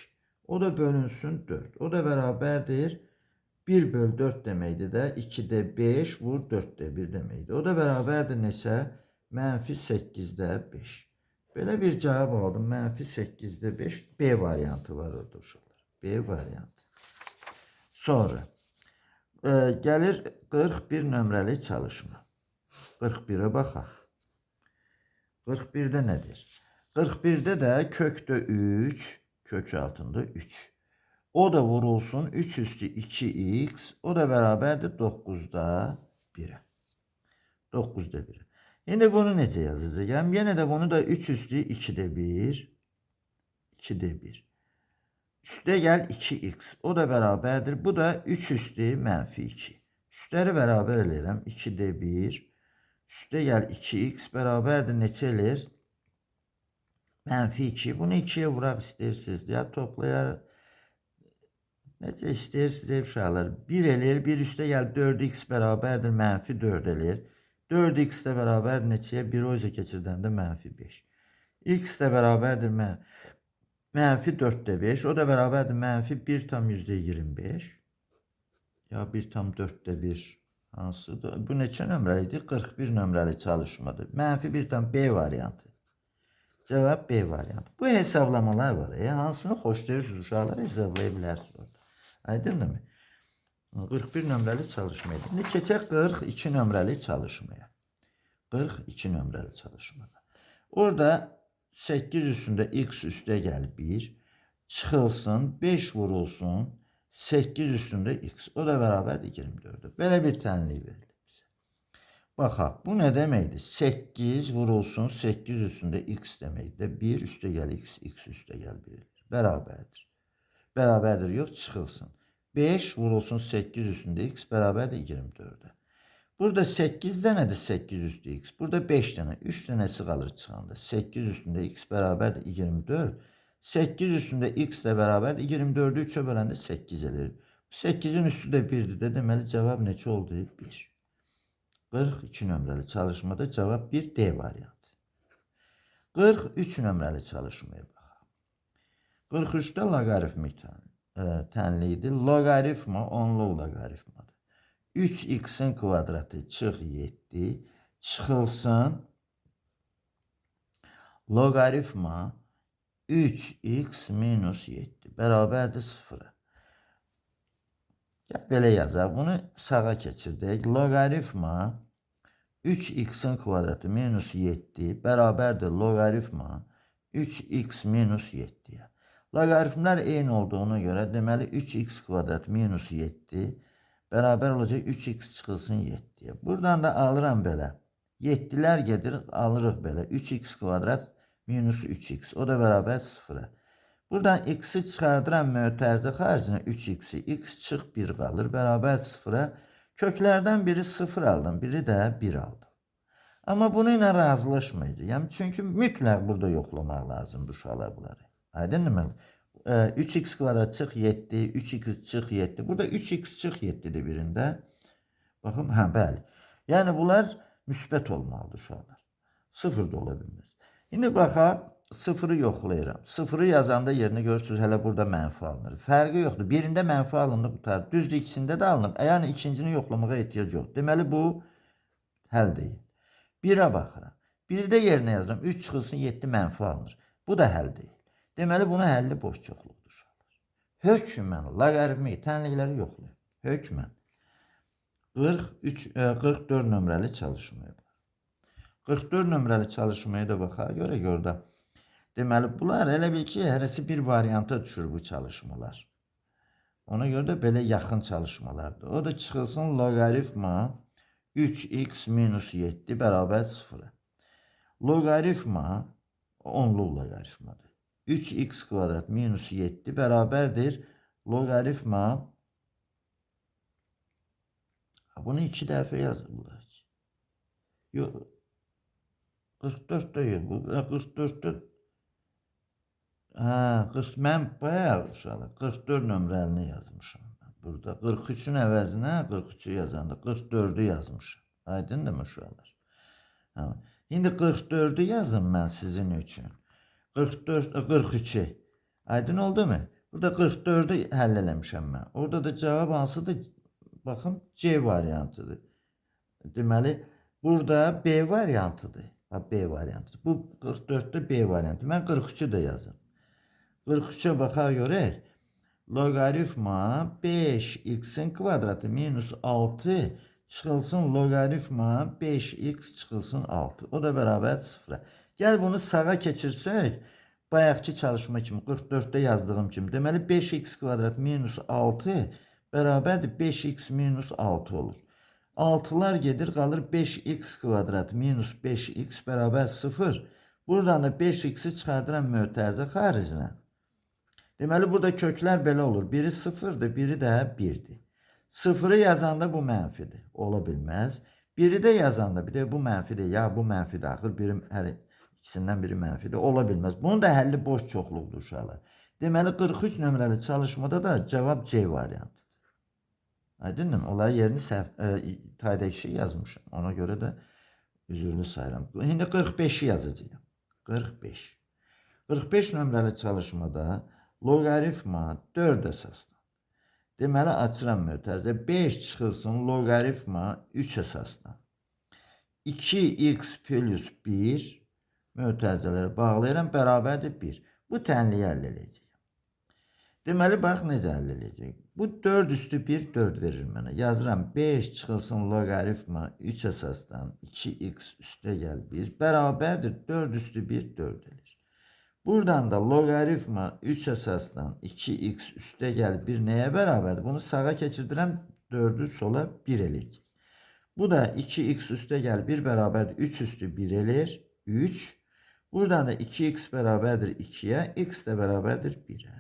O da bölünsün 4. O da bərabərdir. 1 böl 4 deməkdir də 2'də 5 vur 4'də 1 deməkdir. O da bərabərdir neçə? Mənfi 8'də 5. Belə bir cavab aldım. Mənfi 8'də 5. B variantı var orada uşaqlar. B variantı. Sonra gəlir 41 nömrəli çalışma. 41'ə baxaq. 41'də nədir? 41'də də kökdə 3, kök altında 3. O da vurulsun 3 üstü 2x, o da bərabərdir 9'da 1'ə. 9'da 1'ə. Şimdi bunu necə yazacağım? Yenə də bunu da 3 üstü 2'də 1, 2'də 1. Üstə gəl 2x, o da bərabərdir. Bu da 3 üstü mənfi 2. Üstləri bərabər eləyirəm. 2'də 1. Üstə gəl 2x bərabərdir neçə eləyir? Mənfi 2. Bunu 2'yə vuraq istəyirsiniz. Ya toplayar. Necə istəyirsiniz ev uşaqlar? 1 eləyir. 1 üstə gəl 4x bərabərdir mənfi 4 eləyir. 4x də bərabər neçəyə? 1 o üzə keçirdəndə mənfi 5. X də bərabərdir mənfi 4'də 5. O da bərabərdir mənfi 1 tam %25. Ya 1 tam 4'də 1. Hansıdır? Bu neçə nömrəlidir? 41 nömrəli çalışmadır. Mənfi 1 tam B variantı. Cevap B variantı. Bu hesablamalar var. Hansını xoşlayırsınız uşaqlar hesablaya bilərsiniz orada. Aydındır mı? 41 nömrəli çalışmaydı. İndi keçək 42 nömrəli çalışmaya. 42 nömrəli çalışmada. Orada 8 üstündə x üstə gəl 1. Çıxılsın 5 vurulsun 8 üstündə x. O da bərabərdir 24'də. Belə bir tənlik verilir bizə. Baxaq, bu nə deməkdir? 8 vurulsun 8 üstündə x deməkdir. 1 üstə gəl x, x üstə gəl 1. Bərabərdir. Bərabərdir yox, çıxılsın. 5 vurulsun 8 üstündə x bərabərdir 24'də. Burada 8 dənədir 8 üstü x. Burada 5 dənə, 3 dənəsi qalır çıxanda. 8 üstündə x bərabərdir 24. 8 üstündə x də bərabər 24'ü 3'ə böləndə 8 edir. 8'in üstü də 1'dir də deməli cavab neçə oldu? 1. 42 nömrəli çalışmada cavab 1 D variantı. 43 nömrəli çalışmaya baxaq. 43'də loqaritmik tənliyidir. Loqaritma onluq loqaritmadır. 3x'in kvadratı çıx 7 çıxılsın loqaritma 3x minus 7 bərabərdir 0'a. Gəl belə yazaq. Bunu sağa keçirdək. Loqaritma 3x'in kvadratı minus 7 bərabərdir loqaritma 3x minus 7'yə. Loqaritmlər eyni olduğuna görə deməli 3x kvadrat minus 7 bərabər olacaq 3x çıxılsın 7'yə. Buradan da alıram belə. 7'lər gedir, alırıq belə. 3x kvadrat minus 3x. O da bərabər 0'a. Buradan x'i çıxardıram mötərizə xaricinə 3x'i. X çıx 1 qalır. Bərabər 0'a. Köklərdən biri 0 aldım. Biri də 1 aldım. Amma bunu ilə razılaşmayacağım. Çünki mütləq burada yoxlamaq lazımdır uşaqlar bunları. Aydındır mı? 3x kvadrat çıx 7, 3x çıx 7. Burada 3x çıx 7'dir birində. Baxın, hə, bəli. Yəni bunlar müsbət olmalıdır uşaqlar. 0 da ola bilməz. İndi baxaq, 0-ı yoxlayıram. 0-ı yazanda yerinə görürsünüz, hələ burada mənfi alınır. Fərqi yoxdur. Birində mənfi alındı, qutar. Düzdür, ikisində də alınıb. Yəni ikincini yoxlamağa ehtiyac yox. Deməli bu həll deyil. 1-ə baxıram. 1-də yerinə yazıram. 3 çıxılsın 7 mənfi alınır. Bu da həll deyil. Deməli bunun həlli boş çoxluqdur uşaqlar. Hökmən loqaritmik tənlikləri yoxlayın. Hökmən 44 nömrəli çalışmaya bax. 44 nömrəli çalışmaya da baxaq. Görə də. Deməli bunlar elə bil ki, hərəsi bir varianta düşür bu çalışmalar. Ona görə də belə yaxın çalışmalardır. O da çıxılsın loqaritma 3x minus 7 bərabər 0-a. Loqaritma onlu loqaritmadır. 3x kvadrat minus 7 bərabərdir loqaritma. Bunu 2 dəfə yazırlar. Yox. 44 deyil. Bu 44'də mən bayaq uşaqlar 44 nömrəlini yazmışam. Burada 43'ün əvəzinə 43'ü yazanda 44'ü yazmışam. Aydındır uşaqlar? İndi 44'ü yazın mən sizin üçün. 43'ü. Aydın oldu mu? Burada 44'ü həll eləmişəm mən. Orada da cavab hansıdır? Baxın, C variantıdır. Deməli, burada B variantıdır. B variantıdır. Bu 44'də B variantı. Mən 43'ü də yazım. 43'e baxa görək. Loqaritma 5x'in kvadratı minus 6 çıxılsın loqaritma 5x çıxılsın 6. O da bərabər 0-a. Gəl bunu sağa keçirsək, bayaqki çalışma kimi 44'də yazdığım kimi. Deməli 5x kvadrat minus 6 bərabərdir 5x minus 6 olur. 6'lar gedir, qalır 5x kvadrat minus 5x bərabər 0. Buradan da 5x'i çıxardıram mötərizə xaricinə. Deməli burada köklər belə olur. Biri 0'dır, biri də 1'dir. 0'ı yazanda bu mənfidir. Ola bilməz. 1'i də yazanda bir də bu mənfidir. Ya bu mənfidir. Axır hər ikisindən biri mənfidir. Ola bilməz. Bunun da həlli boş çoxluqdur uşaqlar. Deməli 43 nömrəli çalışmada da cavab C variantıdır. Aydındır mı? Olay yerini taydaki şey yazmışım. Ona görə də üzürlü sayıram. İndi 45'i yazacağım. 45. 45 nömrəli çalışmada loqaritma 4 əsasdan. Deməli açıram mötərizə. 5 çıxılsın loqaritma 3 əsasdan. 2x plus 1 mötərizələri bağlayıram. Bərabərdir 1. Bu tənliyi əldə edəcəyim. Deməli bax necə əldə edəcəyik. Bu 4 üstü 1 4 verir mənə. Yazıram 5 çıxılsın loqaritma 3 əsasdan 2x üstə gəl 1 bərabərdir 4 üstü 1 4 edir. Buradan da loqaritma 3 əsasdan 2x üstə gəl 1 nəyə bərabərdir? Bunu sağa keçirdirəm 4'ü sola 1 eləyəcək. Bu da 2x üstə gəl 1 bərabərdir 3 üstü 1 eləyir 3. Buradan da 2x bərabərdir 2'yə x də bərabərdir 1'ə.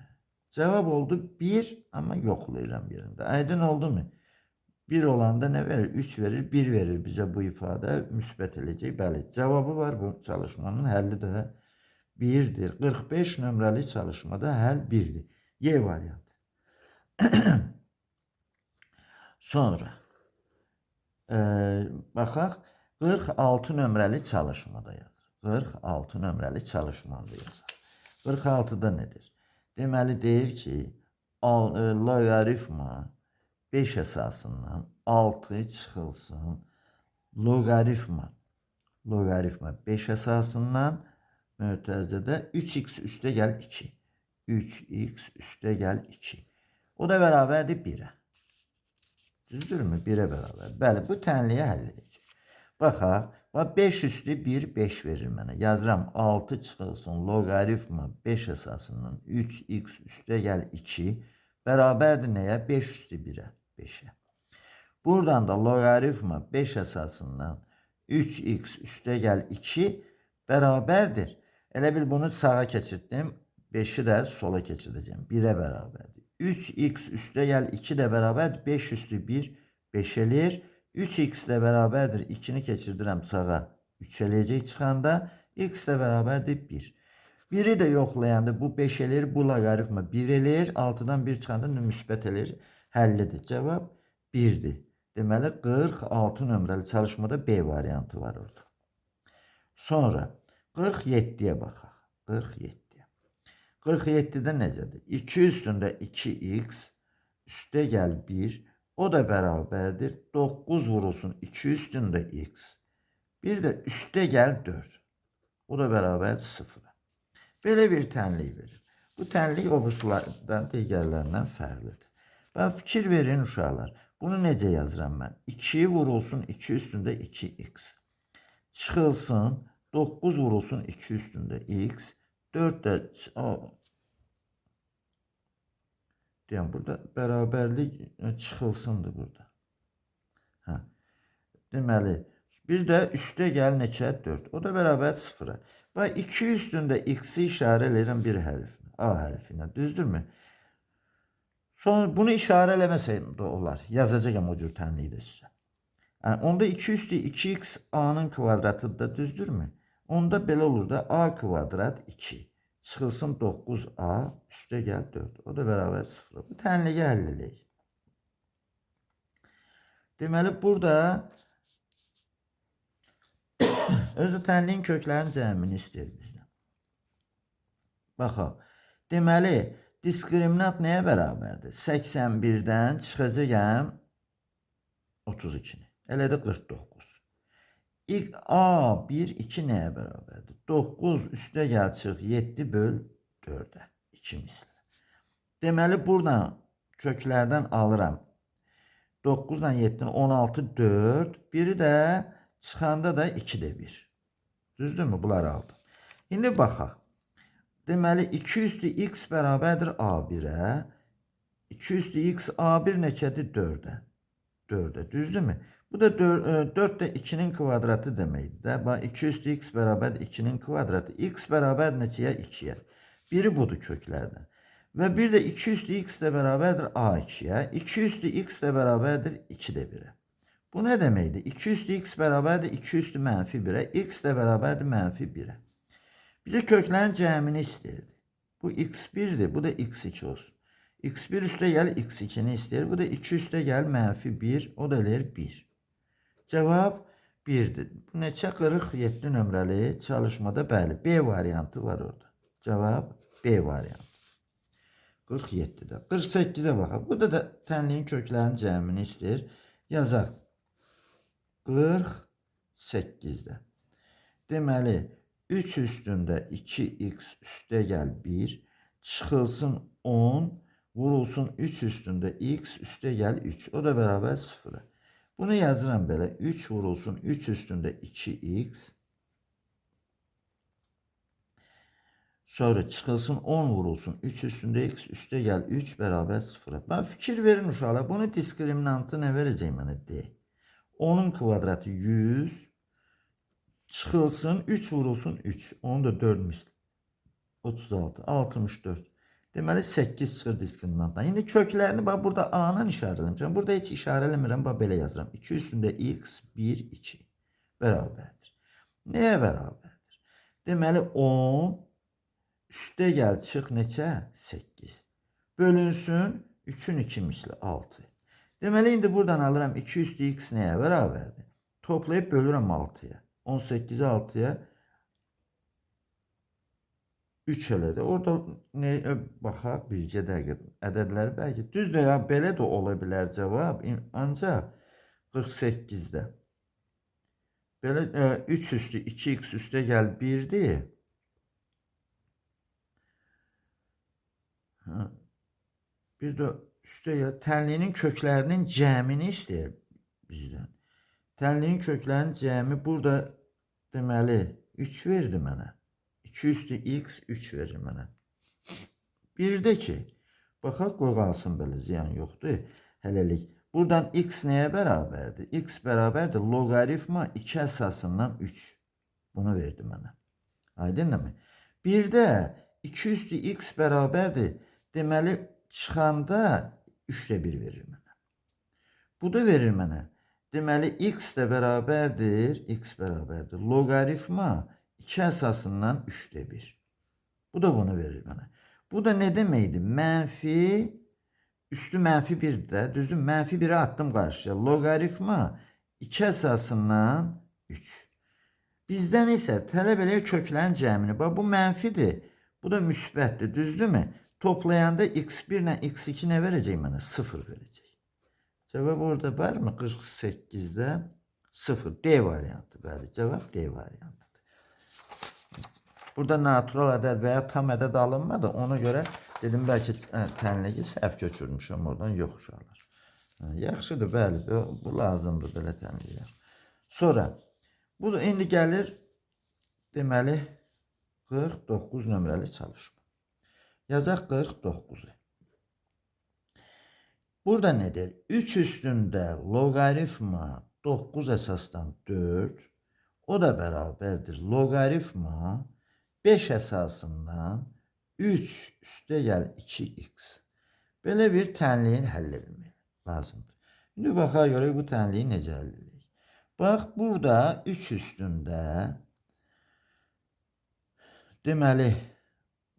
Cevap oldu 1 ama yoxlayıram yerində. Aydın oldu mu? 1 olanda nə verir? 3 verir, 1 verir bizə bu ifadə müsbət eləyəcək. Bəli, cevabı var bu çalışmanın. Həlli də 1'dir. 45 nömrəli çalışmada həll 1'dir. Y variantı. Sonra baxaq 46 nömrəli çalışmada yazır. 46 nömrəli çalışmada yazır. 46'da nedir? Deməli deyir ki, loqaritma 5 əsasından 6 çıxılsın. Loqaritma 5 əsasından mötərizədə 3x üstə gəl 2. 3x üstə gəl 2. O da bərabərdir 1'ə. Düzdürmü? 1'ə bərabər. Bəli, bu tənliyi həll edəcək. Baxaq. 5 üstü 1 5 verir mənə. Yazıram 6 çıxılsın loqaritma 5 əsasından 3x üstə gəl 2 bərabərdir nəyə? 5 üstü 1'ə 5'ə. Buradan da loqaritma 5 əsasından 3x üstə gəl 2 bərabərdir. Elə bil bunu sağa keçirdim. 5'i də sola keçirəcəm. 1'ə bərabərdir. 3x üstə gəl 2 də bərabərdir. 5 üstü 1 5 eləyir. 3x də bərabərdir. 2'ni keçirdirəm sağa 3 eləyəcək çıxanda. X də bərabərdir 1. Biri də yoxlayanda bu 5 eləyir, bu loqaritma 1 eləyir, 6-dan 1 çıxanda müsbət eləyir, həllidir. Cavab 1-dir. Deməli 46 nömrəli çalışmada B variantı var orada. Sonra 47-yə baxaq. 47. 47-də necədir? 2 üstündə 2x üstə gəl 1, o da bərabərdir 9 vurulsun 2 üstündə x. Bir də üstə gəl 4. O da bərabərdir 0. Belə bir tənlik verir. Bu tənlik obuslardan digərlərindən fərqlidir. Və fikir verin uşaqlar. Bunu necə yazıram mən? 2 vurulsun 2 üstündə 2x. Çıxılsın 9 vurulsun 2 üstündə x. 4 də deyəm burada bərabərlik çıxılsındır burada. Hə. Deməli bir də üstə gəl neçə? 4. O da bərabər 0-a. Və 2 üstündə x-i işarə edirəm bir hərfinə. A hərfinə. Düzdürmü? Sonra bunu işarə eləməsəyim də olar. Yazacağım o cür tənlikdə sizə. Yəni, onda 2 üstü 2x a-nın kvadratıdır, düzdürmü? Onda belə olur da a kvadrat 2. Çıxılsın 9a, üstə gəl 4. O da bərabər 0. Bu tənliyi həll edək. Deməli, burada özü tənliyin köklərinin cəmini istəyir bizdən. Baxaq. Deməli, diskriminant nəyə bərabərdir? 81-dən çıxacağım 32-ni. Elə də 49. A1, 2 nəyə bərabərdir? 9 üstə gəl çıx 7 böl 4-ə. 2 misli. Deməli, buradan köklərdən alıram. 9-dan 7-dən 16, 4. Biri də çıxanda da 2-də 1. Düzdürmü? Bunları aldım. İndi baxaq. Deməli, 2 üstü x bərabərdir A1-ə. 2 üstü x A1 neçədir? 4-ə. 4-ə. Düzdürmü? Bu da 4 də 2-nin kvadratı deməkdir də. Bax, 2 üstü x bərabərdir 2-nin kvadratı. X bərabər neçəyə? 2-yə. Biri budur köklərdən. Və bir də 2 üstü x də bərabərdir A2-yə. 2 üstü x də bərabərdir 2-də 1-ə. Bu nə deməkdir? 2 üstü x bərabərdir 2 üstü mənfi 1-ə. X də bərabərdir mənfi 1-ə. Bizə köklərin cəmini istəyirdi. Bu x1'dir, bu da x2 olsun. x1 üstə gəl x2'ni istəyir. Bu da 2 üstə gəl mənfi 1, o da eləyir 1. Cavab 1'dir. Bu neçə? 47 nömrəli çalışmada bəli. B variantı var orada. Cavab B variantı. 47'də. 48'ə baxaq. Bu da tənliyin köklərinin cəmini istəyir. Yazaq. 48'də. Deməli, 3 üstündə 2x üstə gəl 1, çıxılsın 10, vurulsun 3 üstündə x üstə gəl 3. O da bərabər 0-a. Bunu yazıram belə. 3 vurulsun 3 üstündə 2x. Sonra çıxılsın 10 vurulsun 3 üstündə x üstə gəl 3 bərabər 0-a. Ben fikir verin uşaqlar. Bunu diskriminantı nə verəcək mənə? D. 10'un kvadratı 100. Çıxılsın 3 vurulsun 3. Onu da 4 misli. 36. 64. Deməli 8 çıxır diskriminantdan. İndi köklərini bax burada A-nın işarələmişəm. Burada heç işarələmirəm. Bax belə yazıram. 2 üstündə x 1 2 bərabərdir. Nəyə bərabərdir? Deməli 10 üstə gəl çıx neçə? 8. Bölünsün 3'ün 2 misli 6. Deməli indi buradan alıram 2 üstü x nəyə bərabərdir? Toplayıb bölürəm 6'ya. 18'i 6'ya 3 elədi. Orada nə baxaq bircə dəqiqə. Ədədləri bəlkə düzdür ya, belə də ola bilər cavab. Ancaq 48'də. Belə 3 üstü 2x üstə gəl 1'dir. Bir də üstə gəl tənliyinin köklərinin cəmini istəyir bizdən. Tənliyin köklərinin cəmi burada deməli 3 verdi mənə. 2 üstü x 3 verir mənə. Bir də ki, baxaq qoy qalsın belə ziyan yoxdur. Hələlik. Buradan x nəyə bərabərdir? X bərabərdir loqaritma 2 əsasından 3. Bunu verdi mənə. Aydınmı? Bir də 2 üstü x bərabərdir. Deməli çıxanda 3'də 1 verir mənə. Bu da verir mənə. Deməli x də bərabərdir, x bərabərdir. Loqaritma 2 əsasından 3'də 1. Bu da bunu verir bana. Bu da ne deməkdir? Mənfi üstü mənfi 1-də, düzdür? Mənfi 1'i attım qarşıya. Loqaritma 2 əsasından 3. Bizdən isə tələb eləyir köklərin cəmini. Bax, bu mənfidir. Bu da müsbətdir, düzdürmü? Toplayanda x1 ilə x2 nə verəcək mənə? 0 verəcək. Cevap orada var mı? 48'də 0. D variantı. Bəli, cevap D variantıdır. Burada natural ədəd və ya tam ədəd alınmadı. Ona görə dedim bəlkə tənliyi səhv köçürmüşəm oradan. Yox uşaqlar. Yaxşıdır, bəli. Bu lazımdır belə tənliyər. Sonra bu da indi gəlir deməli 49 nömrəli çalışma. Yazaq 49'u. Burada nedir? 3 üstündə loqaritma 9 əsasdan 4. O da bərabərdir. Loqaritma 5 əsasından 3 üstə gəl 2x. Belə bir tənliyin həll edilmək lazımdır. İndi baxaq görək bu tənliyi necə həll edirik. Bax, burada 3 üstündə deməli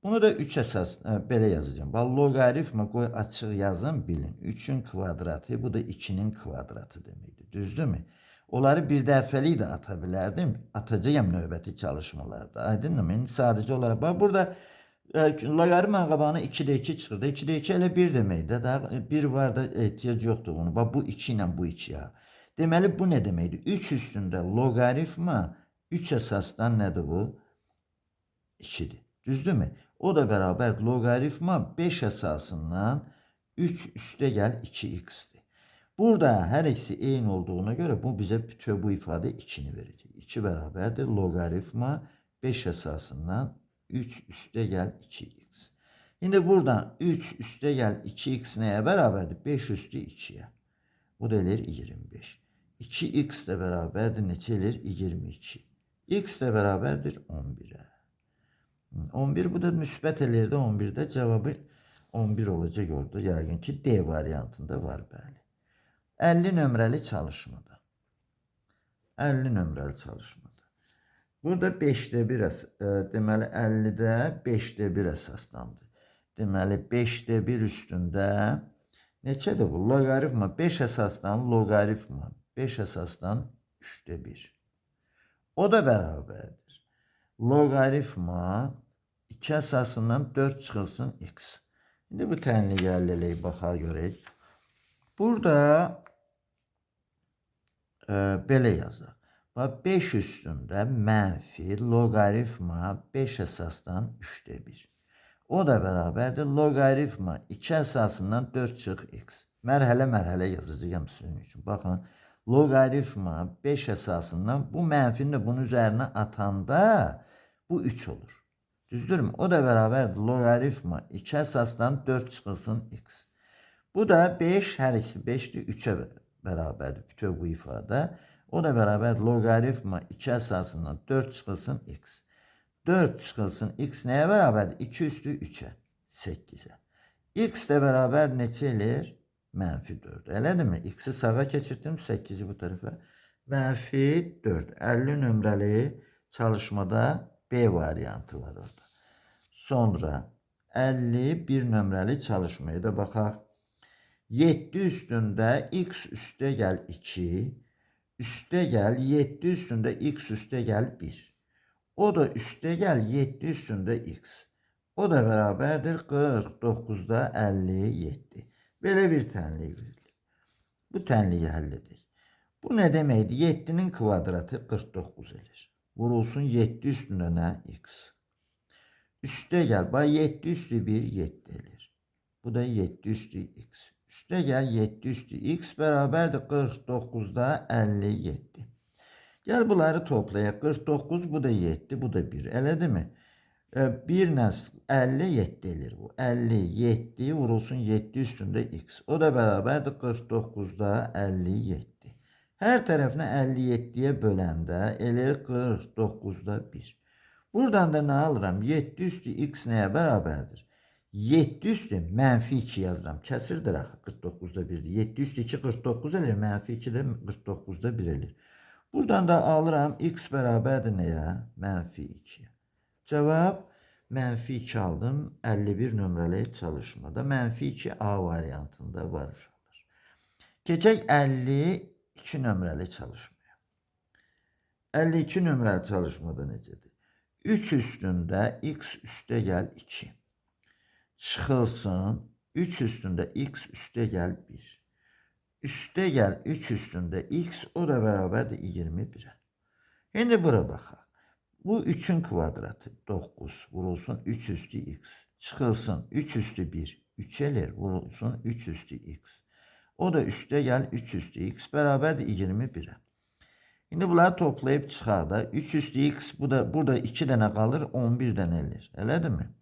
bunu da 3 əsas belə yazacağım. Bax, loqaritma qoy açıq yazın, bilin. 3'ün kvadratı, bu da 2'nin kvadratı deməkdir. Düzdürmü? Onları bir dəfəlik də ata bilərdim. Atacağım növbəti çalışmalarda. Aydınmı? İndi sadəcə olaraq bax, burada loqaritmanın qabağına 2'də 2 çıxırdı. 2'də 2 elə 1 deməkdir. Daha 1 var da ehtiyac yoxdur bunu. Bax, bu 2 ilə bu 2 ya. Deməli, bu nə deməkdir? 3 üstündə loqaritma 3 əsasdan nədir bu? 2'dir. Düzdürmü? O da beraber logaritma 5 esasından 3 üste gel 2x'dir. Burada her ikisi eyni olduğuna göre bu bize bütün bu ifade 2'ni verecek. 2 beraberdir. Logaritma 5 esasından 3 üste gel 2x. Şimdi buradan 3 üste gel 2x neye beraberdir? 5 üstü 2'ye. Bu da elir 25. 2x de beraberdir. Neçə elir? 22. X de beraberdir 11'e. 11 bu da müsbət eləyirdi 11'də cevabı 11 olacaq orada. Yəqin ki D variantında var bəli. 50 nömrəli çalışmada. 50 nömrəli çalışmada. Burada 5'də 1 deməli 50'də 5'də 1 əsaslandı. Deməli 5'də 1 üstündə neçədir bu? Loqaritma 5 əsasdan loqaritma 5 əsasdan 3'də 1. O da bərabərdir. Logaritma 2 əsasından 4 çıxılsın x. Şimdi bu tənliyi həll eləyib baxaq görək. Burada belə yazaq. 5 üstündə mənfi logaritma 5 əsasdan 3'də 1. O da bərabərdir. Logaritma 2 əsasından 4 çıx x. Mərhələ yazacağım sizin üçün. Baxın. Logaritma 5 əsasından bu mənfini də bunun üzərinə atanda bu 3 olur. Düzdürmü? O da beraberdir. Logaritma 2 əsasdan 4 çıxılsın x. Bu da 5, hər ikisi 5'dir. 3'e beraberdir. Bütün bu ifade. O da beraber logaritma 2 əsasından 4 çıxılsın x. 4 çıxılsın x neye beraberdir? 2 üstü 3'e. 8'e. X de beraber neçə eləyir? Mənfi 4. Elədir mi? X'i sağa keçirdim. 8'i bu tarafa. Mənfi 4. 50 nömrəli çalışmada B variantı var orada. Sonra 51 nömrəli çalışmaya da baxaq. 7 üstündə x üstə gəl 2. Üstə gəl 7 üstündə x üstə gəl 1. O da üstə gəl 7 üstündə x. O da bərabərdir 49'da 57. Belə bir tənlik verilir. Bu tənliyi həll edək. Bu nə deməkdir? 7'nin kvadratı 49 elir. Vurulsun 7 üstündə nə? X. Üstə gəl. Bax 7 üstü 1 7 elir. Bu da 7 üstü x. Üstə gəl 7 üstü x bərabərdir 49'da 57. Gəl bunları toplayaq. 49 bu da 7 bu da 1. Elədir mi? 1 ilə 57 elir bu. 57 vurulsun 7 üstündə x. O da bərabərdir 49'da 57. Hər tərəfinə 57'ye böləndə elir 49'da 1. Buradan da nə alıram? 7 üstü x nəyə bərabərdir? 7 üstü mənfi 2 yazıram. Kəsirdir axı 49'da 1'dir. 7 üstü 2 49 elir. Mənfi 2 də 49'da 1 elir. Buradan da alıram x bərabərdir nəyə? Mənfi 2'ye. Cevap Mənfi 2 aldım. 51 nömrəli çalışmada. Mənfi 2 A variantında var uşaqlar. Keçək 52 nömrəli çalışmaya. 52 nömrəli çalışmada necədir? 3 üstündə x üstə gəl 2. Çıxılsın 3 üstündə x üstə gəl 1. Üstə gəl 3 üstündə x, o da bərabərdir 21'ə. Şimdi bura baxaq. Bu 3'ün kvadratı 9 vurulsun 3 üstü x. Çıxılsın 3 üstü 1 3 elir, vurulsun 3 üstü x. O da üstə gəl 3 üstü x bərabərdir 21'ə. Şimdi bunları toplayıb çıxar da 3 üstü x, burada 2 dənə qalır, 11 dənə elir. Elədir mi?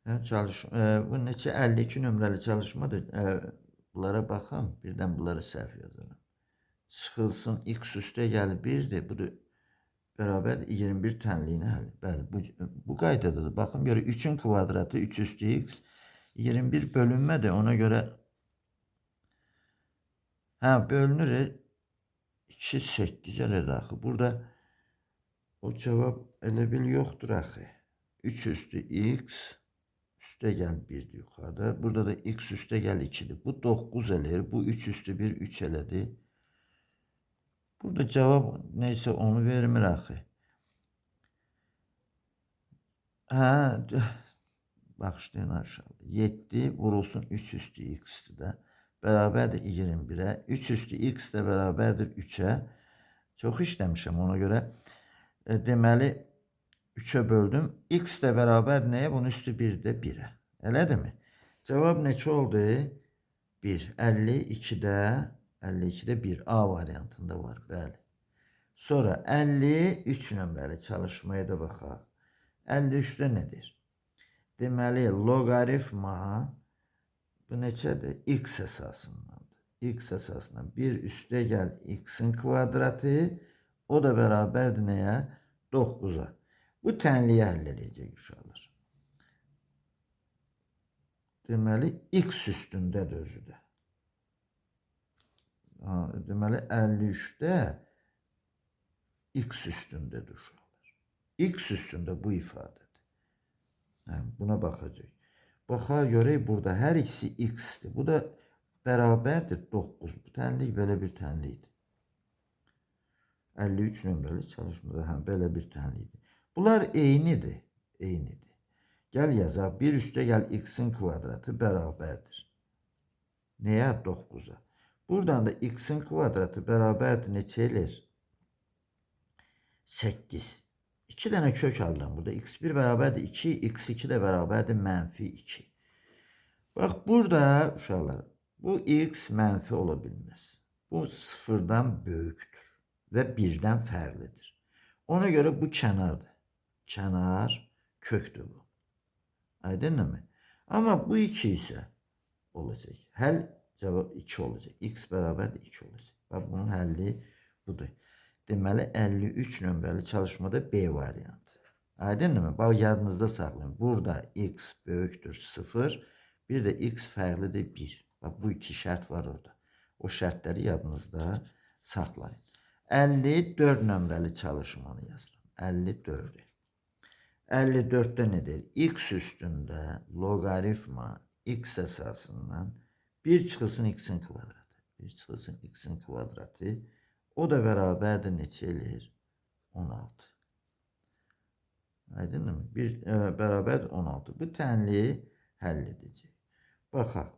Bu neçə 52 nömrəli çalışmadır. Bunlara baxam, birdən bunları səhv yazalım. Çıxılsın x üstə gəl 1'dir. Bu da bərabər 21 tənliyinə həll. Bəli, bu qaydadadır. Baxın görə 3'ün kvadratı 3 üstü x 21 bölünmədir. Ona görə bölünür 2 8 elədir axı. Burada o cavab elə bil yoxdur axı. 3 üstü x üstə gəl 1'dir yuxarıda. Burada da x üstə gəl 2'dir. Bu 9 eləyir. Bu 3 üstü 1 3 elədi. Burada cevap neyse onu vermir axı. Bağışlayın aşağı. 7 vurulsun 3 üstü x'dir də. Bərabərdir 21'ə. 3 üstü x də bərabərdir 3'ə. Çox işləmişəm ona görə. Deməli 3'ə böldüm. X də bərabər nəyə? Bunun üstü 1'də 1'ə. Elədir mi? Cevap neçə oldu? 1. 52'də 1 A variantında var. Bəli. Sonra 53 nömrəli çalışmaya da baxaq. 53'də nedir? Deməli loqaritma bu neçədir? X əsasındandır. X əsasından 1 üstə gəl x'in kvadratı, o da bərabərdir nəyə? 9'a. Bu tənliyi həll edəcək uşaqlar. Deməli x üstündədir özü də. Deməli 53'də x üstündədir uşaqlar. X üstündə bu ifadədir. Buna baxacaq. Baxa görək burada hər ikisi x'dir. Bu da bərabərdir 9. Bu tənlik belə bir tənlikdir. 53 nömrəli çalışmada belə bir tənlikdir. Bunlar eynidir. Eynidir. Gəl yazaq. 1 üstə gəl x'in kvadratı bərabərdir. Nəyə? 9'a. Buradan da x'in kvadratı bərabərdir neçə elir? 8. 2 dənə kök alıram burada. X1 bərabərdir 2, x2 də bərabərdir mənfi 2. Bax burada uşaqlar, bu x mənfi ola bilməz. Bu 0'dan böyükdür və 1'dən fərqlidir. Ona görə bu kənardır. Kənar kökdür bu. Aydındır mı? Amma bu 2 isə olacaq. Həll cavab 2 olacaq. X bərabərdir 2 olacaq. Bax bunun həlli budur. Deməli 53 nömrəli çalışmada B variantı. Aydındır mı? Bax yadınızda saxlayın. Burada x böyükdür 0, bir də x fərqlidir 1. Bax bu iki şərt var orada. O şərtləri yadınızda saxlayın. 54 nömrəli çalışmanı yazıram. 54'ü. 54'də nedir? X üstündə loqaritma x əsasından 1 çıxılsın x'in kvadratı. 1 çıxılsın x'in kvadratı. O da bərabərdir neçə eləyir? 16. Aydındır mı? Bərabərdir 16. Bu tənliyi həll edəcək. Baxaq.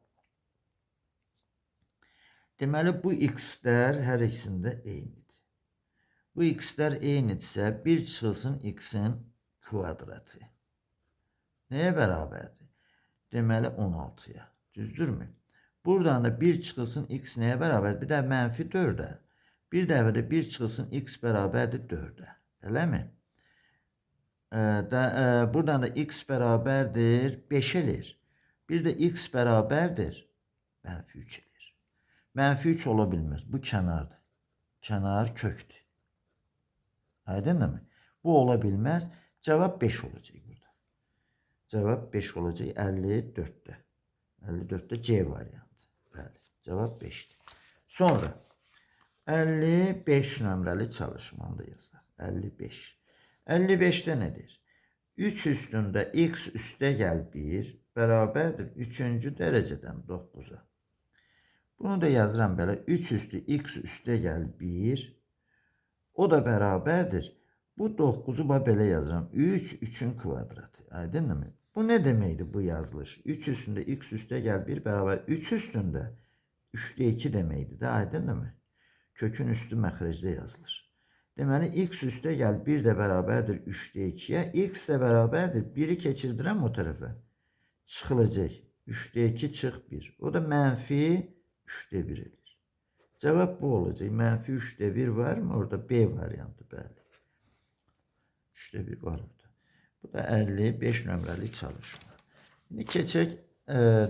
Deməli bu x'lər hər ikisində eynidir. Bu x'lər eynidirsə 1 çıxılsın x'in kvadratı. Nəyə bərabərdir? Deməli 16'ya. Düzdürmü? Buradan da 1 çıxılsın x nəyə bərabər? Bir də mənfi 4'ə. Bir dəfə də 1 çıxılsın x bərabərdir 4'ə. Eləmi? Buradan da x bərabərdir 5 elir. Bir də x bərabərdir mənfi 3 elir. Mənfi 3 ola bilməz. Bu kənardır. Kənar kökdür. Aydındır mı? Bu ola bilməz. Cavab 5 olacaq burada. Cavab 5 olacaq 54'də. 54'də C variantı. Bəli. Cavab 5'dir. Sonra 55 nömrəli çalışmanda yazaq. 55. 55'te nedir? 3 üstünde x üste gel 1 beraberdir 3. dereceden 9'a. Bunu da yazıram belə. 3 üstü x üste gel 1. O da beraberdir. Bu 9'u belə yazıram. 3, 3'ün kvadratı. Aydınmı? Bu ne demeydi bu yazılış? 3 üstünde x üste gel 1 beraber 3 üstünde 3'te 2 demeydi de aydınmı? Kökün üstü məxrəcdə yazılır. Deməli x üste gel 1 de beraberdir 3'te 2'ye. X de beraberdir. 1'i keçirdirəm o tarafa. Çıxılacaq. 3'te 2 çıx 1. O da mənfi 3'te 1 edir. Cevap bu olacak. Mənfi 3'te 1 var mı? Orada B variantı bəli. 3'te 1 var orada. Bu da 55 nömrəli çalışma. Şimdi keçək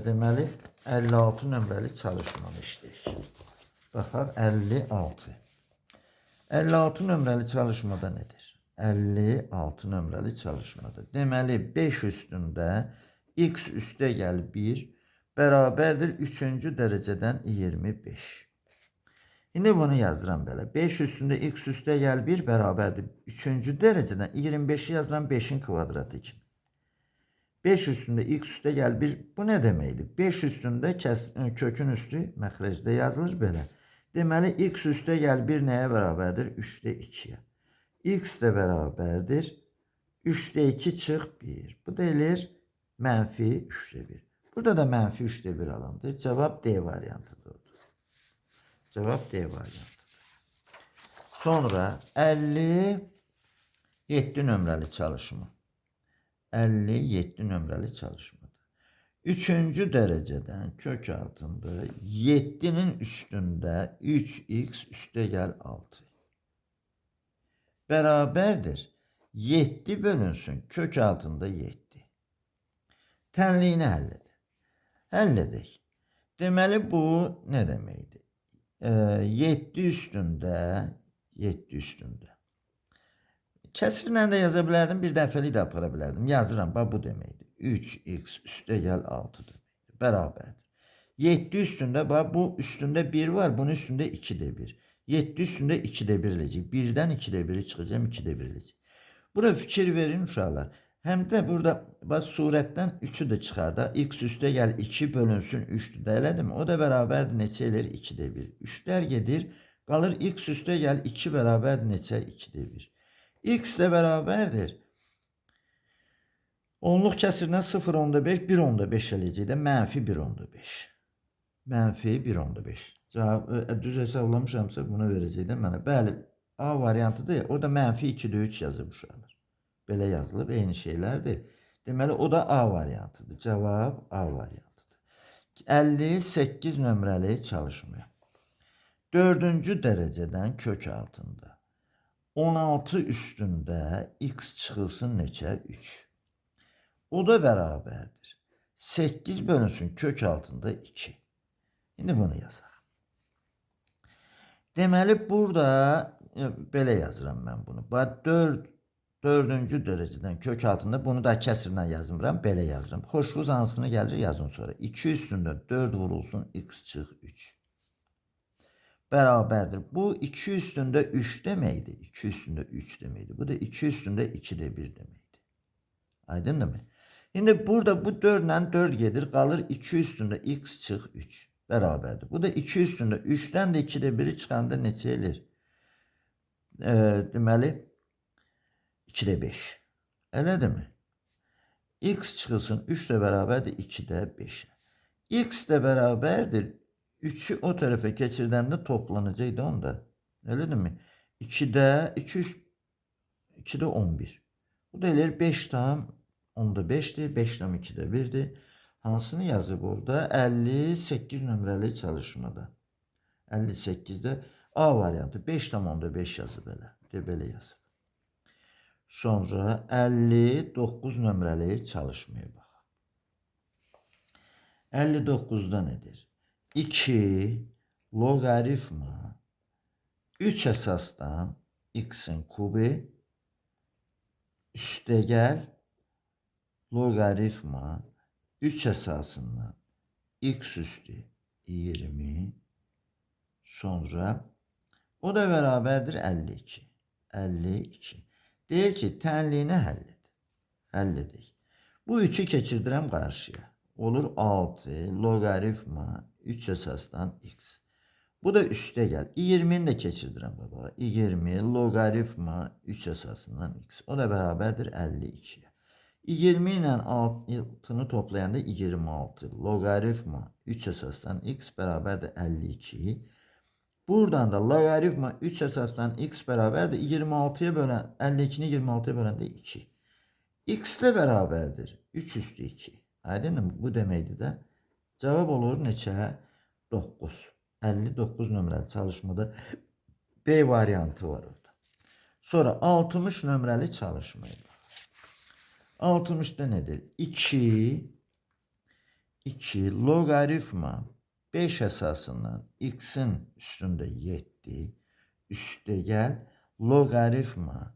deməli 56 nömrəli çalışmanı işləyək. Baxaq 56. 56 nömrəli çalışmada nedir? 56 nömrəli çalışmada. Deməli 5 üstünde x üste gel 1 beraberdir 3. dereceden 25. Şimdi bunu yazıram belə. 5 üstünde x üste gel 1 beraberdir 3. dereceden 25'i yazıram 5'in kvadratı kimi. 5 üstünde x üste gel 1 bu ne demeydi? 5 üstünde kökün üstü məxrəcdə yazılır belə. Deməli x üste gel 1 neye beraberdir? 3'te 2'ye. X de beraberdir. 3'te 2 çıx 1. Bu da elir mənfi 3'te 1. Burada da mənfi 3'te 1 alındı. Cevap D variantıdır. Cevap D variantıdır. Sonra 57 nömrəli çalışma. 57 nömrəli çalışmada. 3. dereceden kök altında 7'nin üstünde 3x üste gel 6. Beraberdir. 7 bölünsün kök altında 7. Tənliyini həll edək. Deməli bu ne deməkdir? 7 üstünde Kəsirlə də yaza bilərdim, bir dəfəlik də apara bilərdim. Yazıram, bax bu deməkdir. 3x üstə gəl 6 deməkdir. Bərabərdir. 7 üstündə, bax bu üstündə 1 var, bunun üstündə 2 də 1. 7 üstündə 2 də 1 eləcək. 1-dən 2 də 1'i çıxacaq, 2 də 1 eləcək. Burada fikir verin uşaqlar. Həm də burada bax surətdən 3'ü də çıxar da. X üstə gəl 2 bölünsün 3'dür də elədim. O da bərabərdir neçə eləyir? 2 də 1. 3'lər gedir. Qalır x üstə gəl 2 bərabərdir neçə? 2 də 1. X de beraberdir. Onluq kəsirdən 0,5, 1,5 eləyəcək də mənfi 1,5. Mənfi 1,5. Cavab düz hesablamışamsa bunu verəcək də mənə. Bəli, A variantıdır. O da mənfi 2'də 3 yazıb uşaqlar. Belə yazılıb, eyni şeylərdir. Deməli o da A variantıdır. Cavab A variantıdır. 58 nömrəli çalışma. 4. dereceden kök altında. 16 üstünde x çıxılsın neçə? 3. O da beraberdir. 8 bölünsün kök altında 2. Şimdi bunu yazaq. Deməli burada belə yazıram mən bunu. Bax 4. dereceden kök altında bunu da kəsirlə yazmıram, belə yazıram. Xoşluğunuz hansını gəlir yazın sonra. 2 üstünde 4 vurulsun x çıx 3. Beraberdir. Bu 2 üstünde 3 demeydi. 2 üstünde 3 demeydi. Bu da 2 üstünde 2 de 1 demeydi. Aydın değil mi? Şimdi burada bu 4 ile 4 gelir. Kalır 2 üstünde x çıx 3. Beraberdir. Bu da 2 üstünde 3'ten de 2 de 1'i çıxanda neçə elir? Deməli 2 de 5. Elədir mi? X çıxılsın 3 de beraberdir 2 de 5. X de beraberdir. 3'ü o tarafa geçirdiğinde toplanacaktı onda. Öyle değil mi? 2'de 2'de 11. Bu da elir 5 tam onda 5'ti. 5 tam 2'de 1'di. Hansını yazıb orada? 58 nömrəli çalışmada. 58'de A variantı 5 tam onda 5 yazıb belə. Belə yazıb. Sonra 59 nömrəli çalışmaya bax. 59'da nedir? 2 logaritma 3 əsasdan x'in kubi üstə gəl logaritma 3 əsasından x üstü 20 sonra o da beraberdir 52. 52. Deyir ki, tənliyini həll et. Həll edək. Bu 3'ü keçirdirəm qarşıya. Olur 6 loqaritma 3 əsasdan x. Bu da üstə gəl. 20'ni də keçirdirəm baba. 20 loqaritma 3 əsasından x. O da bərabərdir 52'ye. 20 ilə 6'nı toplayanda 26 loqaritma 3 əsasdan x bərabərdir 52. Buradan da loqaritma 3 əsasdan x bərabərdir 26'ya bölən 52'ni 26'ya böləndə 2. X də bərabərdir 3 üstü 2. Aydınmı? Bu deməkdir də cavab olur neçə? 9. 59 nömrəli çalışmada B variantı var orada. Sonra 60 nömrəli çalışmayı. 60'da nedir? 2 logaritma 5 esasından x'in üstünde 7 üstte gel logaritma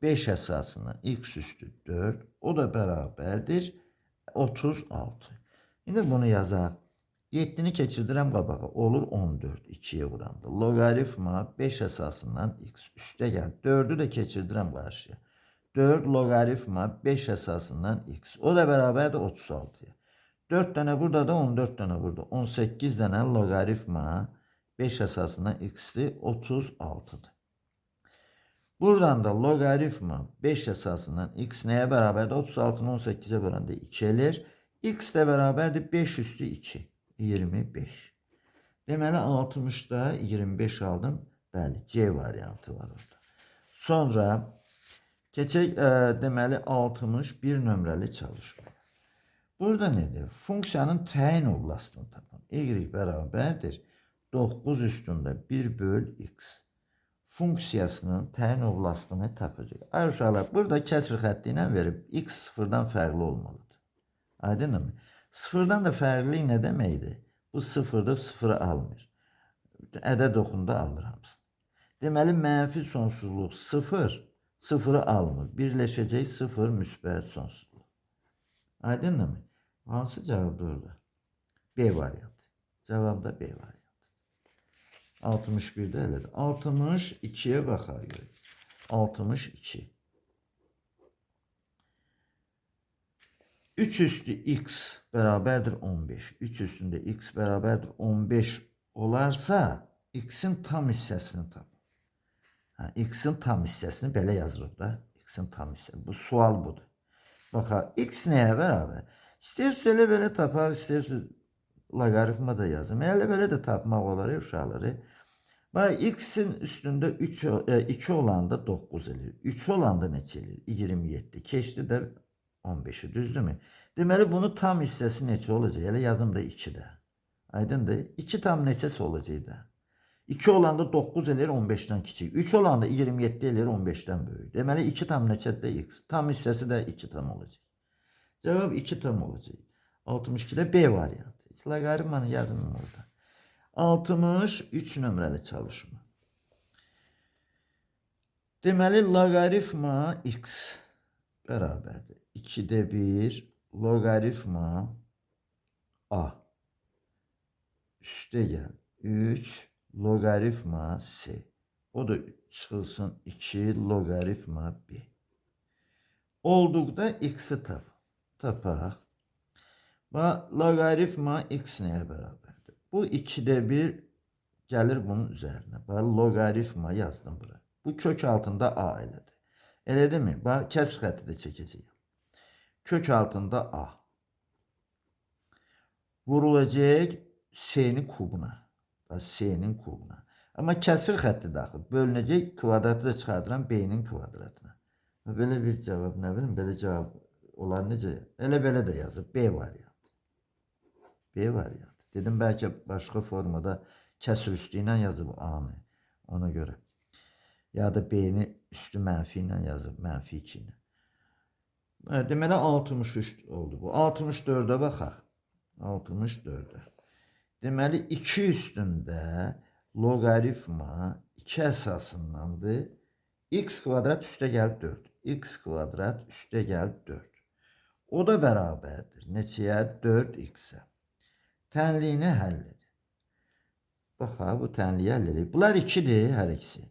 5 esasından x üstü 4 o da beraberdir 36. Yine bunu yazaq. 7'ni keçirdirəm qabağa olur 14 2'ye vuranda. Logaritma 5 esasından x üstte gel 4'ü de keçirdirəm qarşıya. 4 logaritma 5 esasından x. O da beraber de 36'ya. 4 tane burada da 14 tane burada. 18 tane logaritma 5 esasından x'ti 36'dır. Buradan da logaritma 5 esasından x neye beraber de 36'nı 18'e bölende 2 elir. X de beraber de 5 üstü 2. 25. Deməli 60'da 25 aldım. Bəli, C variantı var orada. Sonra keçək deməli 61 nömrəli çalışma. Burada nedir? Funksiyanın təyin oblastını tapın. Y bərabərdir 9 üstündə 1 böl x. Funksiyasının təyin oblastını tapacaq. Ay uşaqlar, burada kəsr xətti ilə verib x sıfırdan fərqli olmalıdır. Aydınmı? Sıfırdan da fərqli nə deməkdir? Bu sıfırda sıfırı almır. Ədəd oxunda alır hamısını. Deməli mənfi sonsuzluq sıfır, sıfırı almır. Birləşəcək sıfır müsbət sonsuzluq. Aydınmı? Hansı cavabdır orada? B variantı. Cavab da B variantı. 61'de elədir. 62'ye baxaq. 62. 3 üstü x beraberdir 15. 3 üstünde x beraberdir 15 olarsa x'in tam hissəsini tapın. X'in tam hissəsini belə yazırıq da. X'in tam hissəsi. Bu sual budur. Baxaq, x nəyə bərabər? İstəyirsiniz elə belə tapaq, istəyirsiniz logaritma da yazın. Elə belə də tapmaq olar uşaqları. Bax, x'in üstündə 2 olanda 9 elir. 3 olanda neçə elir? 27. Keçdi də 15'i, düzdürmü? Deməli bunu tam hissəsi neçə olacaq? Elə yazım da 2-də. Aydındır? 2 tam neçəsi olacaq da? 2 olanda 9 elir 15'ten kiçik. 3 olanda 27 elir 15'ten böyük. Deməli 2 tam neçədir x? Tam hissəsi də 2 tam olacaq. Cevap 2 tam olacaq. 62'de B variantı. Heç logaritmanı yazın orada. 63 nömrəli çalışma. Deməli logaritma x bərabərdir 2'de 1 logaritma a üstə gəl 3 logaritma c. O da çıxılsın 2 logaritma b. Olduqda x'i tapaq. Logaritma x nəyə bərabərdir? Bu 2'de 1 gəlir bunun üzərinə. Logaritma yazdım bura. Bu kök altında a elədir. Elədir mi? Kəsr xətti də çəkəcəyim. Kök altında a. Vurulacaq c'nin kubuna. C'nin kubuna. Amma kəsr xətti daxil. Bölünəcək kvadratı da çıxardıram b'nin kvadratına. Belə bir cavab nə bilim, belə cavab olar necə? Elə belə də yazıb. B variantı. B variantı. Dedim bəlkə başqa formada kəsr üstü ilə yazıb a-nı. Ona görə. Ya da b'ni üstü mənfi ilə yazıb, mənfi 2 ilə. Deməli 63 oldu bu. 64'e baxaq. 64'e. Deməli 2 üstündə logaritma 2 əsasındandır. X kvadrat üstə gəl 4. X kvadrat üstə gəl 4. O da bərabərdir. Neçəyə? 4x-ə. Tənliyini həll edin. Bax, bu tənliyi həll edin. Bunlar 2'dir hər ikisi.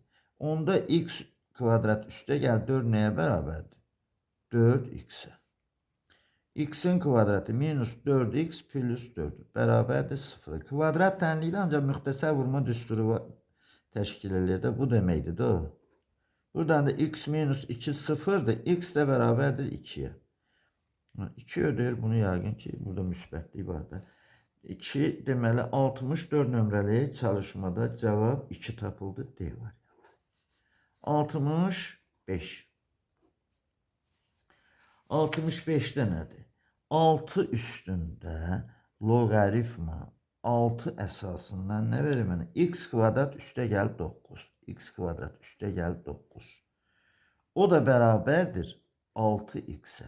Onda x kvadrat üstə gəl 4 nəyə bərabərdir? 4x-ə. X-in kvadratı minus 4x plus 4 bərabərdir 0. Kvadrat tənlikdə ancaq müxtəsər vurma düsturu təşkil edir də. Bu deməkdir də o. Buradan da x minus 2 sıfırdır. X də bərabərdir 2'yə. 2 ödəyir. Bunu yəqin ki, burada müsbətlik var da. 2 deməli 64 nömrəli çalışmada cavab 2 tapıldı. D variantı. 65. 65'də nədir? 6 üstündə loqaritma 6 əsasından nə verir mənə? X kvadrat üstə gəl 9. X kvadrat üstə gəl 9. O da bərabərdir 6x-ə.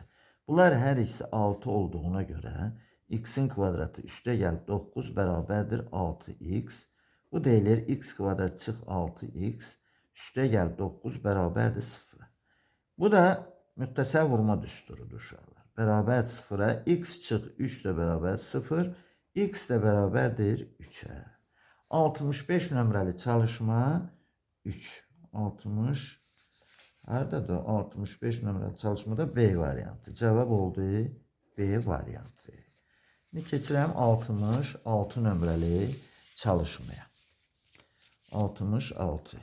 Bunlar hər ikisi 6 olduğuna görə x-in kvadratı üstə gəl 9 bərabərdir 6x. Bu deyilir x kvadrat çıx 6x üstə gəl 9 bərabərdir 0. Bu da müxtəsər vurma düsturudur uşaqlar. Bərabər 0-a x çıx 3 də bərabər 0, x də bərabərdir 3-ə. 65 nömrəli çalışma 3. 60 haradadır? 65 nömrəli çalışmada B variantı. Cavab oldu B variantı. Şimdi keçirəm 66 nömrəli çalışmaya. 66.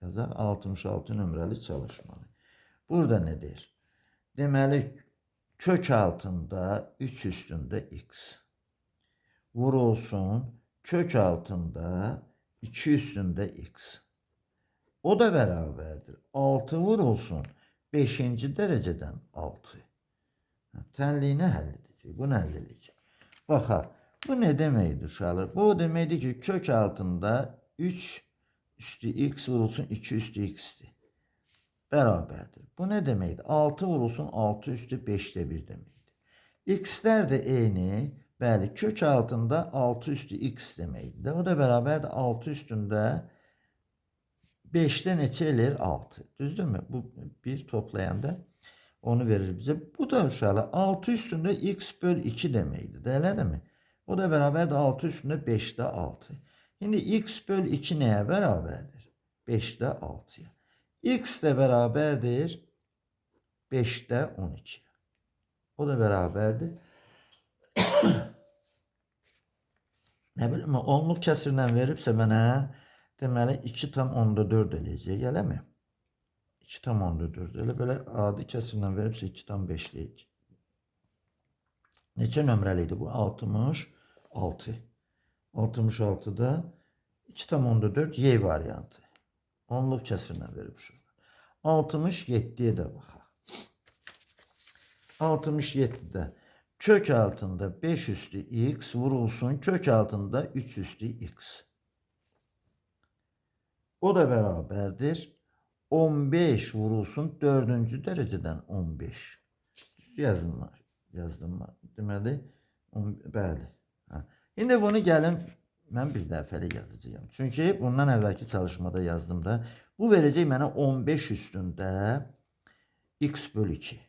Yazaq 66 nömrəli çalışmanı. Burada nedir? Deməli kök altında 3 üstündə x. Vurulsun kök altında 2 üstündə x. O da bərabərdir. 6 vurulsun 5-ci dərəcədən 6. Tənliyini həll edəcək. Bunu həll edəcək. Baxaq. Bu nə deməkdir uşaqlar? Bu deməkdir ki, kök altında 3 üstü x vurulsun 2 üstü x-dir. Bərabərdir. Bu nə deməkdir? 6 vurulsun 6 üstü 5'də 1 deməkdir. X-lər də eyni. Bəli, kök altında 6 üstü x deməkdir. O da bərabərdir 6 üstündə 5'də neçə eləyir? 6. Düzdürmü? Bu bir toplayanda onu verir bizə. Bu da uşaqlar 6 üstündə x böl 2 deməkdir. Elədir mi? O da bərabərdir 6 üstündə 5'də 6. Şimdi x böl 2 nəyə bərabərdir? 5'də 6'ya. X də bərabərdir 5'də 12'ya. O da bərabərdir. Nə bilim, onluq kəsirlə veribsə mənə deməli 2 tam 10'da 4 eləyəcək, eləmi? 2 tam 10'da 4. Elə belə adi kəsirlə veribsə 2 tam 5 eləyəcək. Neçə nömrəli idi bu? 66. 66'da 2 tam 10'da 4 Y variantı. Onluq kəsirlə verib uşaqlar. 67'ye də baxaq. 67'də kök altında 5 üstü x vurulsun kök altında 3 üstü x. O da bərabərdir 15 vurulsun 4-cü dərəcədən 15. Yazdım mı? Deməli, bəli. İndi bunu gəlin, mən bir dəfəlik yazacağım. Çünki bundan əvvəlki çalışmada yazdım da. Bu verəcək mənə 15 üstündə x böl 2.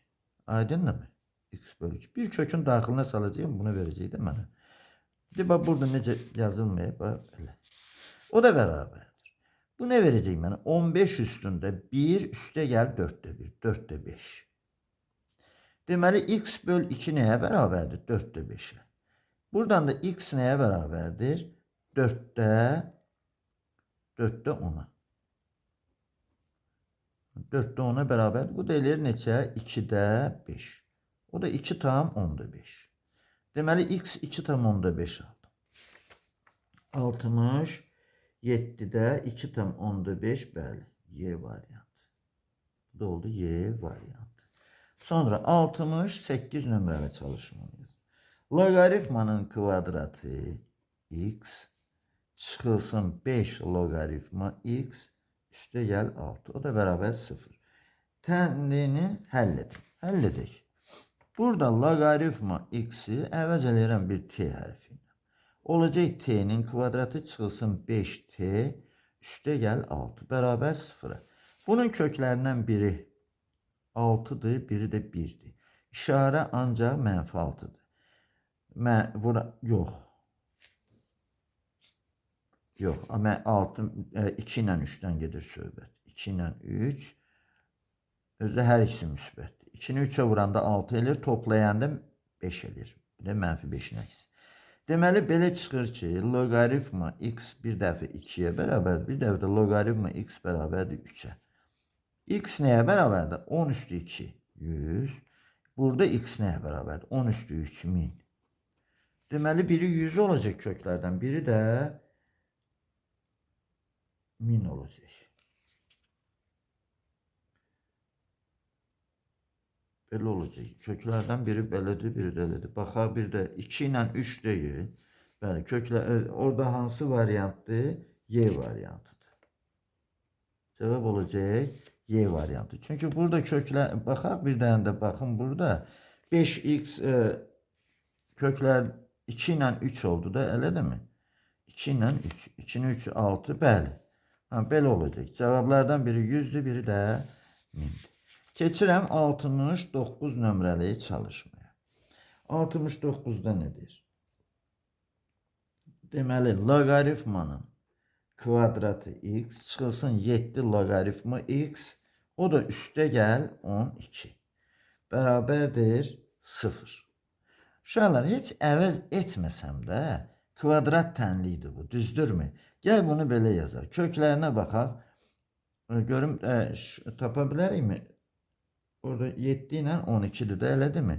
Aydındır mı? X böl 2. Bir kökün daxilinə salacağım, bunu verəcək də mənə. Bax, burada necə yazılmayıb, elə. O da bərabərdir. Bu nə verəcək mənə? 15 üstündə 1 üstə gəl 4'də 1, 4'də 5. Deməli, x böl 2 nəyə bərabərdir? 4'də 5'ə. Buradan da x nəyə bərabərdir? 4'də 10'a. 4'də 10'a bərabərdir. Bu da eləyir neçə? 2'də 5. O da 2 tam 10'da 5. Deməli, x 2 tam 10'da 5 aldım. 67'də 2 tam 10'da 5, bəli. Y variantı. Bu da oldu Y variantı. Sonra 68 nömrəli çalışmalıyız. Logaritmanın kvadratı x çıxılsın 5 logaritma x üstə gəl 6. O da bərabər 0. Tənliyini həll edin. Həll edək. Burada logaritma x'i əvəz eləyirəm bir t hərfi ilə. Olacaq t'nin kvadratı çıxılsın 5t üstə gəl 6 bərabər 0'a. Bunun köklərindən biri 6'dır, biri də 1'dir. İşarə ancaq mənfi 6'dır. Yox. Yox, amma 2 ilə 3'dən gedir söhbət. 2 ilə 3 Özü hər ikisi müsbətdir. 2-ni 3-ə vuranda 6 elir, toplayanda 5 elir. Bir də -5-in əksi. Deməli, belə çıxır ki, loqaritma x bir dəfə 2-yə bərabərdir, bir dəfə də loqaritma x bərabərdir 3-ə. X nəyə bərabərdir? 10 üstü 2, 100. Burada x nəyə bərabərdir? 10 üstü 3, 1000. Deməli, biri 100 olacaq köklərdən, biri də 1000 olacaq. Belə olacaq. Köklərdən biri belədir, biri də elədir. Baxa, bir də 2 ilə 3 deyil. Bəli, köklər, orada hansı variantdır? Y variantıdır. Cavab olacaq Y variantı. Çünki burada köklər, baxaq bir dənə də baxın burada 5x köklər 2 ilə 3 oldu da, elədirmi? 2 ilə 3, 2-ni 3, 6, bəli. Belə olacaq. Cavablardan biri 100-dür, biri də 1000-dir. Keçirəm 69 nömrəli çalışmaya. 69-da nədir? Deməli, loqaritmanın kvadratı x çıxılsın 7 loqaritma x, o da üstə gəl 12. Bərabərdir 0. Uşaqlar, heç əvəz etməsəm də kvadrat tənlidir bu, düzdürmü? Gəl bunu belə yazaq. Köklərinə baxaq. Görüm, tapa bilərikmi? Orada 7 ilə 12-dir də, elədirmi?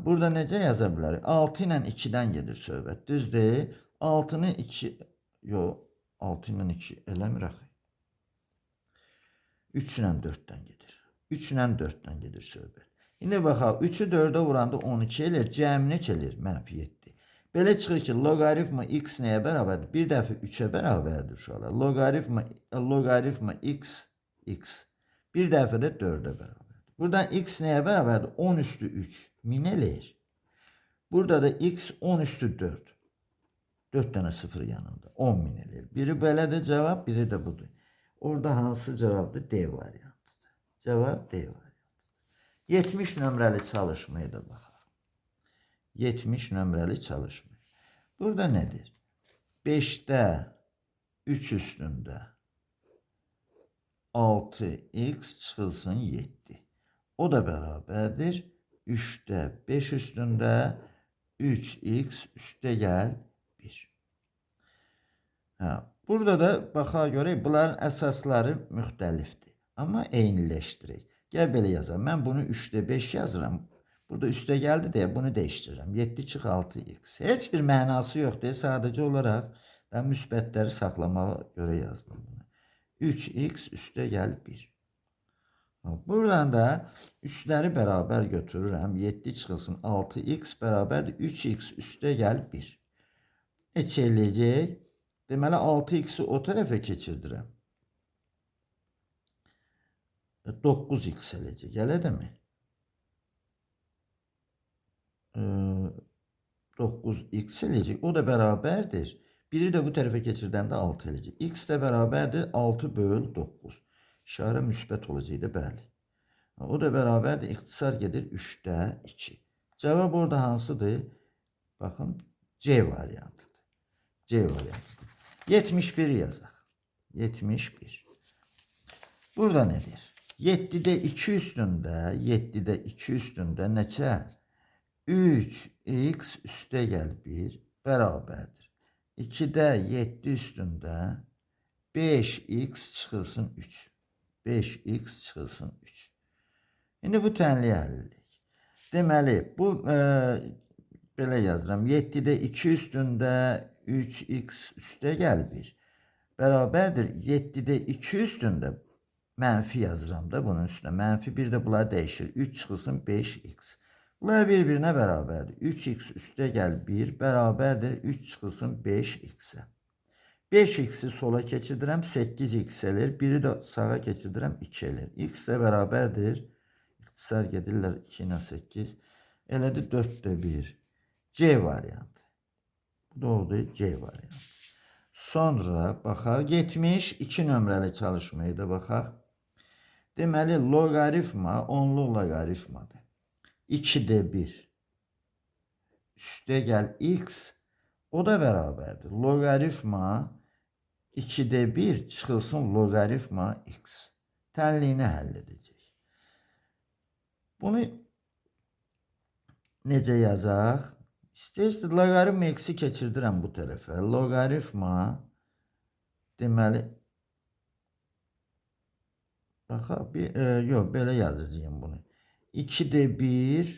Burada necə yaza bilərik? 6 ilə 2-dən gedir söhbət. Düzdür? 6-nı 2, yox, 6 ilə 2 eləmir axı. 3 ilə 4-dən gedir. 3 ilə 4-dən gedir söhbət. İndi baxaq, 3-ü 4-ə vuranda 12 elir, cəmi neçə elir? -7. Belə çıxır ki, loqaritma x nəyə bərabərdir? Bir dəfə 3-ə bərabərdir uşaqlar. Loqaritma x, bir dəfə də 4-ə bərabərdir. Buradan x nəyə bərabərdir? 10 üstü 3, 1000 eləyir. Burada da x 10 üstü 4. 4 dənə 0 yanında, 10.000 eləyir. Biri belədir cavab, biri də budur. Orada hansı cavabdır? D variantıdır. Cavab D variantıdır. 70 nömrəli çalışmaya da baxaq. 70 nömrəli çalışma. Burada nədir? 5-də 3 üstündə 6x çıxılsın 7. O da bərabərdir 3-də 5 üstündə 3x üstə gəl 1. Burada da baxa görək, bunların əsasları müxtəlifdir. Amma eyniləşdirək. Gəl belə yazalım. Mən bunu 3-də 5 yazıram. Burada üstə gəldi deyə bunu dəyişdirirəm. 7 çıx 6x. Heç bir mənası yoxdur. Sadəcə olaraq müsbətləri saxlamağa görə yazdım bunu. 3x üstə gəl 1. Buradan da üstləri bərabər götürürəm. 7 çıxılsın 6x bərabərdir 3x üstə gəl 1. Neçə eləyəcək? Deməli 6x'i o tərəfə keçirdirəm. 9x eləyəcək. Elədirmi? 9x eləyəcək. O da bərabərdir. Biri də bu tərəfə keçirdəndə 6 eləyəcək. X də bərabərdir 6 böl 9. İşarə müsbət olacaq da, bəli. O da bərabərdir, ixtisar gedir 3-də 2. Cavab orada hansıdır? Baxın, C variantıdır. C variantıdır. 71 yazaq. 71. Burada nədir? 7-də 2 üstündə neçə? 3x üstə gəl 1 bərabərdir. 2-də 7 üstündə 5x çıxılsın 3. 5x çıxılsın 3. İndi bu tənliyi həll edirik. Deməli, bu belə yazıram. 7-də 2 üstündə 3x üstə gəl 1 bərabərdir. 7-də 2 üstündə mənfi yazıram da bunun üstünə. Mənfi 1 də bunlar dəyişir. 3 çıxılsın 5x. Bunlar bir-birinə bərabərdir. 3x üstə gəl 1 bərabərdir. 3 çıxılsın 5x-ə. 5x'i sola keçirdirəm, 8x elir. Biri də sağa keçirdirəm, 2 elir. X də bərabərdir. İxtisar gedirlər 2 ilə 8. Elədir 4-də 1. C variantı. Bu da oldu C variantı. Sonra baxaq, 72 nömrəli çalışmaya da baxaq. Deməli, loqaritma onluq loqaritmadır. 2'də 1 üstə gəl x, o da bərabərdir. Loqaritma 2'də 1 çıxılsın loqaritma x. Tənliyini həll edəcək. Bunu necə yazaq? İstəyirsiniz loqaritm x'i keçirdirəm bu tərəfə. Loqaritma deməli baxa bir yox belə yazacağım bunu. 2'də 1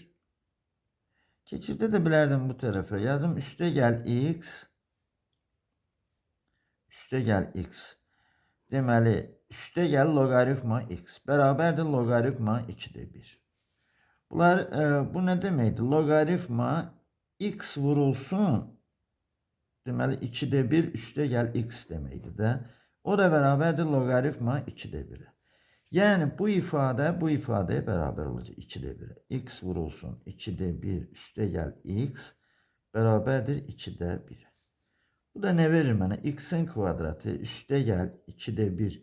keçirdə də bilərdim bu tərəfə. Yazım üstə gəl x üstə gəl x. Deməli üstə gəl loqaritma x bərabərdir loqaritma 2'də 1. Bunlar bu nə deməkdir? Loqaritma x vurulsun. Deməli 2'də 1 üstə gəl x deməkdir də. O da bərabərdir loqaritma 2'də 1'ə. Yəni bu ifadə bu ifadəyə bərabər olacaq 2'də 1'ə. X vurulsun 2'də 1 üstə gəl x bərabərdir 2'də 1'ə. Bu da nə verir mənə? X'in kvadratı üstə gəl 2'də 1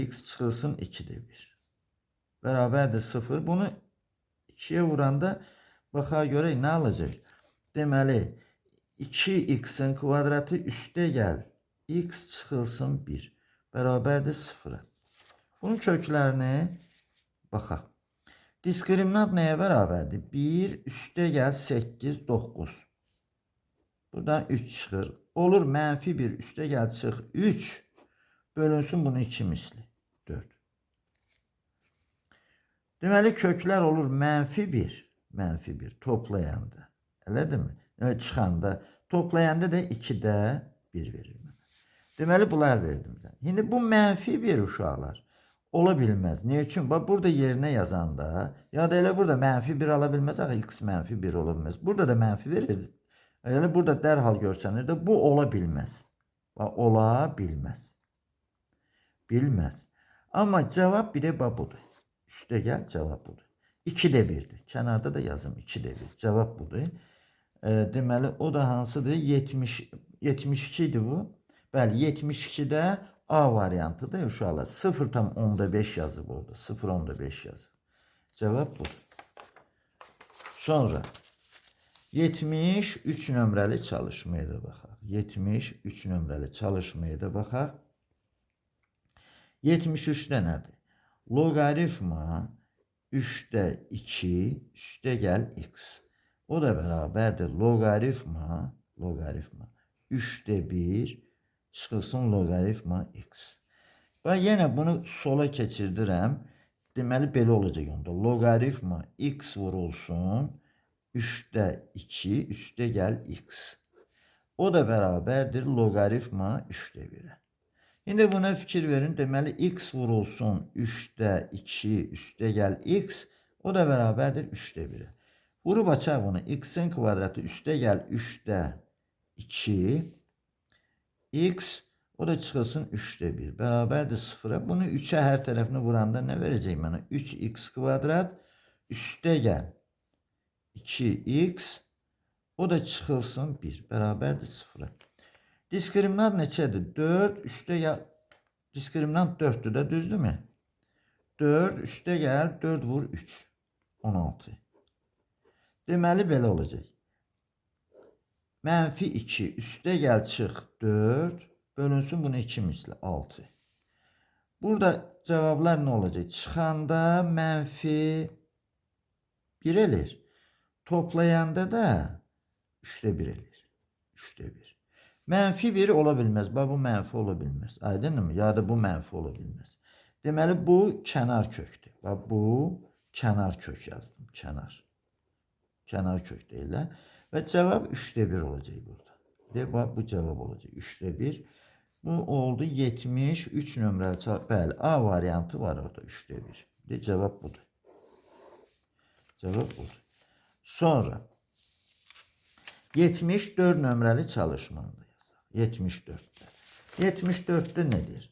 x çıxılsın 2'də 1. Bərabərdir 0. Bunu 2'yə vuranda baxa görək nə alacaq? Deməli 2x'in kvadratı üstə gəl x çıxılsın 1 bərabərdir 0'a. Bunun köklərini baxaq. Diskriminant nəyə bərabərdir? 1 üstə gəl 8 9. Buradan 3 çıxır. Olur mənfi 1 üstə gəl çıx 3 bölünsün bunu 2 misli 4. Deməli köklər olur mənfi 1 toplayanda. Elədirmi? Evet, çıxanda toplayanda da 2'də 1 verir mənə. Deməli bunlar verdim. Şimdi bu mənfi 1 uşaqlar ola bilməz. Niyə üçün? Bax burada yerinə yazanda ya da elə burada mənfi 1 ala bilməz. Axı x mənfi 1 ola bilməz. Burada da mənfi verir. Elə burada dərhal görsənir də bu ola bilməz. Bax ola bilməz. Bilməz. Amma cavab bir də budur. Üstə gəl cavab budur. 2'də 1'dir. Kənarda da yazım 2'də 1. Cavab budur. Deməli o da hansıdır? 72 idi bu. Bəli 72'də A variantıdır uşaqlar. 0,5 yazıb orada. 0,5 yazıb. Cevap budur. Sonra 73 nömrəli çalışmaya da baxaq. 73 nömrəli çalışmaya da baxaq. 73'də nədir? Loqaritma 3'də 2 üstə gəl x. O da bərabərdir loqaritma 3'də 1 çıxılsın loqaritma x. Və yenə bunu sola keçirdirəm. Deməli belə olacaq onda. Loqaritma x vurulsun 3'də 2 üstə gəl x. O da bərabərdir loqaritma 3'də 1'ə. İndi buna fikir verin. Deməli x vurulsun 3'də 2 üstə gəl x. O da bərabərdir 3'də 1'ə. Vurub açaq bunu. X'in kvadratı üstə gəl 3'də 2 x. O da çıxılsın 3'də 1. Bərabərdir 0'a. Bunu 3'ə hər tərəfini vuranda nə verəcək mənə? 3x kvadrat üstə gəl 2x. O da çıxılsın 1. Bərabərdir 0'a. Diskriminant neçədir? 4 üstə gəl. Diskriminant 4'dür də, düzdürmü? 4 üstə gəl 4 vur 3. 16. Deməli belə olacaq. Mənfi 2 üstə gəl çıx 4 bölünsün bunu 2 misli 6. Burada cevablar nə olacaq? Çıxanda mənfi 1 elir. Toplayanda da 3'də 1 elir. 3'də 1. Mənfi 1 ola bilməz. Bax bu mənfi ola bilməz. Aydınmı? Ya da bu mənfi ola bilməz. Deməli bu kənar kökdür. Bax bu kənar kök yazdım. Kənar kök deyirlər. Və cavab 3'də 1 olacaq burada. Bax bu cavab olacaq 3'də 1. Bu oldu 73 nömrəli. Bəli, A variantı var orada 3'də 1. Cavab budur. Cavab budur. Sonra 74 nömrəli çalışmada yazaq. 74'də. 74'də nədir?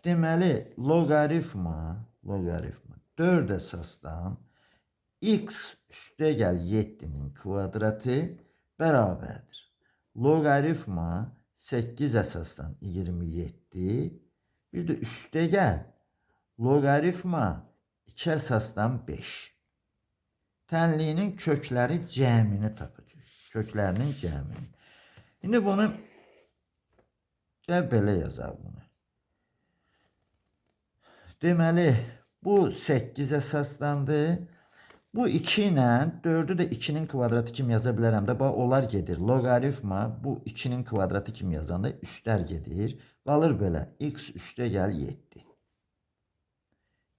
Deməli loqaritma 4 əsasdan x üstə gəl 7'nin kvadratı bərabərdir. Loqaritma 8 əsasdan 27 bir də üstə gəl loqaritma 2 əsasdan 5. Tənliyinin kökləri cəmini tapacaq. Köklərinin cəmini. İndi bunu belə yazaq bunu. Deməli bu 8 əsasdandır. Bu 2 ilə 4-ü də 2-nin kvadratı kimi yaza bilərəm də. Bax, onlar gedir. Loqaritma bu 2-nin kvadratı kimi yazanda üstlər gedir. Qalır belə. X üstə gəl 7.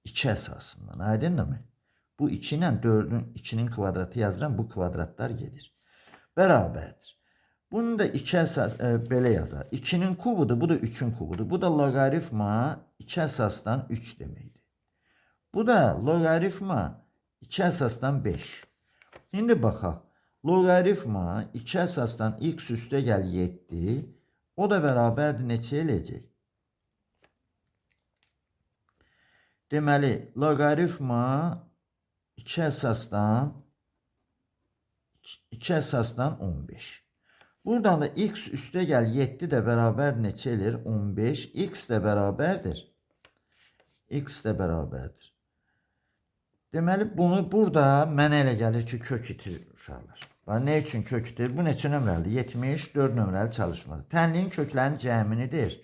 2 əsasından. Aydınmı? Bu 2 ilə 4-ün 2-nin kvadratı yazıram. Bu kvadratlar gedir. Bərabərdir. Bunu da 2 əsas belə yazar. 2-nin kubudur, bu da 3-ün kubudur. Bu da loqaritma 2 əsasdan 3 deməkdir. Bu da loqaritma 2 əsasdan 5. İndi baxaq. Loqaritma 2 əsasdan x üstə gəl 7. O da bərabərdir neçə eləyəcək? Deməli, loqaritma 2 əsasdan 15. Buradan da x üstə gəl 7 də bərabər neçə eləyir? 15. X də bərabərdir. X də bərabərdir. Deməli, bunu burada mənə elə gəlir ki, kök itirir uşaqlar. Nə üçün kök itirir? Bu neçə nömrəlidir? 74 nömrəli çalışmadır. Tənliyin köklərin cəminidir.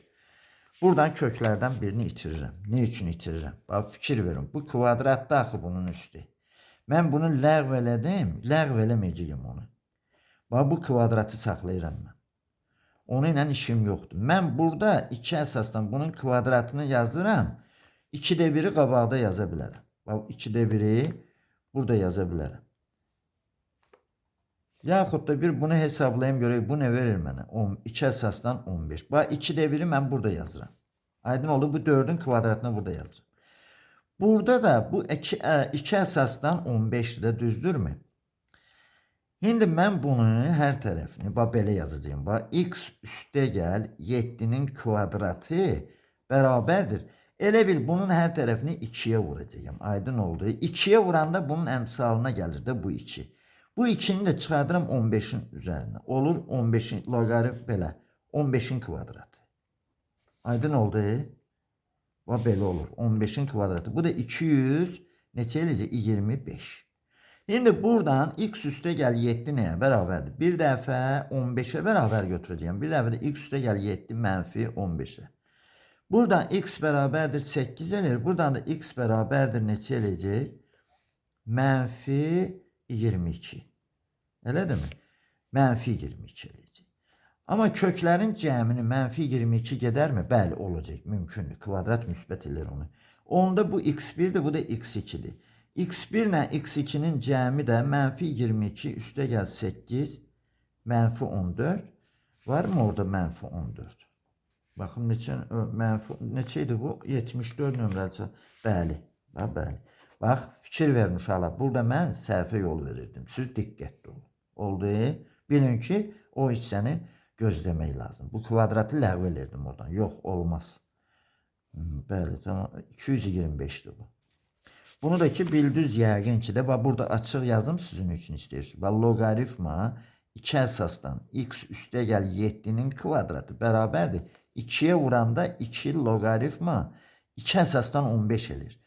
Buradan köklərdən birini itirirəm. Ne üçün itirirəm? Bax, fikir verin. Bu kvadratda axı bunun üstü. Mən bunu ləğv elədim. Ləğv eləməyəcəyim onu. Bax, bu kvadratı saxlayıram mən. Onun ilə işim yoxdur. Mən burada 2 əsasdan bunun kvadratını yazıram. 2-də 1-i qabaqda yaza bilərəm. Bax, 2-də 1-i burada yaza bilərəm. Yaxud da bir bunu hesablayayım görək. Bu nə verir mənə? 2 əsasdan 15. Bax, 2-də 1-i mən burada yazıram. Aydın oldu. Bu 4-ün kvadratını burada yazıram. Burada da bu 2 əsasdan 15-dir də, düzdürmü? İndi mən bunu hər tərəfini bax belə yazacağım. Bax, x üstə gəl 7-nin kvadratı bərabərdir. Elə bil bunun hər tərəfini 2-yə vuracağım. Aydın oldu. 2-yə vuranda bunun əmsalına gəlir də bu 2. Bu 2-ni də çıxardıram 15-in üzərinə. Olur 15-in loqaritm belə. 15-in kvadratı. Aydın oldu. Bax belə olur. 15-in kvadratı. Bu da 200 neçə eləyəcək? 25. İndi buradan x üstə gəl 7 nəyə bərabərdir? Bir dəfə 15-ə bərabər götürəcəyim. Bir dəfə də x üstə gəl 7 mənfi 15-ə. Buradan x bərabərdir 8 eləyir. Buradan da x bərabərdir neçə eləyəcək? Mənfi 22. Elədir mi? Mənfi 22 eləyəcək. Amma köklərin cəmini mənfi 22 gedərmi? Bəli, olacaq. Mümkündür. Kvadrat müsbət eləyir onu. Onda bu x1'dir, bu da x2'dir. x1 ilə x2'nin cəmi də mənfi 22 üstə gəl 8 mənfi 14. Var mı orada mənfi 14? Baxın neçə idi bu? 74 nömrəli. Bəli. Bəli. Bax, fikir verin uşaqlar. Burada mən səhvə yol verirdim. Siz diqqətli olun. Oldu. Bilin ki, o hissəni gözləmək lazım. Bu kvadratı ləğv edirdim oradan. Yox, olmaz. Bəli, tamam. 225'dir bu. Bunu da ki bildiniz yəqin ki də burada açıq yazım sizin üçün istəyirsiniz. Bax, loqaritma 2 əsasdan x üstə gəl 7-nin kvadratı bərabərdir. 2-yə vuranda 2 loqaritma 2 əsasdan 15 elir.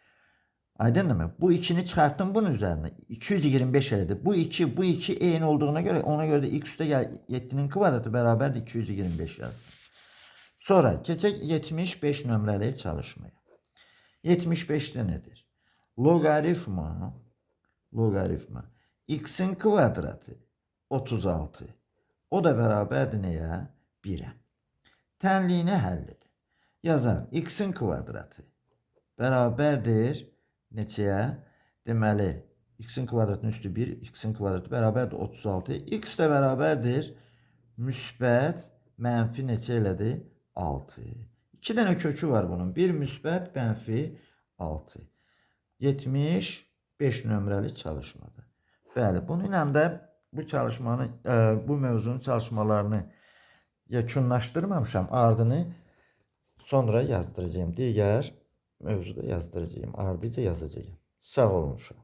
Aydınmı? Bu 2'ni çıxartdım bunun üzərinə. 225 elədi. Bu 2 eyni olduğuna görə, ona görə də x üstə gəl 7-nin kvadratı bərabərdir 225 yazdım. Sonra keçək 75 nömrəli çalışmaya. 75'də nədir? Loqaritma x'in kvadratı 36. O da bərabərdir nəyə? 1'ə. Tənliyini həll edin. Yazaq. X'in kvadratı bərabərdir neçəyə? Deməli, x'in kvadratının üstü 1, x'in kvadratı bərabərdir 36. X də bərabərdir müsbət mənfi neçə elədi? 6. 2 dənə kökü var bunun. Bir müsbət mənfi 6. 75 nömrəli çalışmadır. Bəli, bununla da bu çalışmanı, bu mövzunun çalışmalarını yekunlaşdırmamışam. Ardını sonra yazdıracağım. Digər mövzuda yazdıracağım. Ardıca yazacağım. Sağ olun uşaq.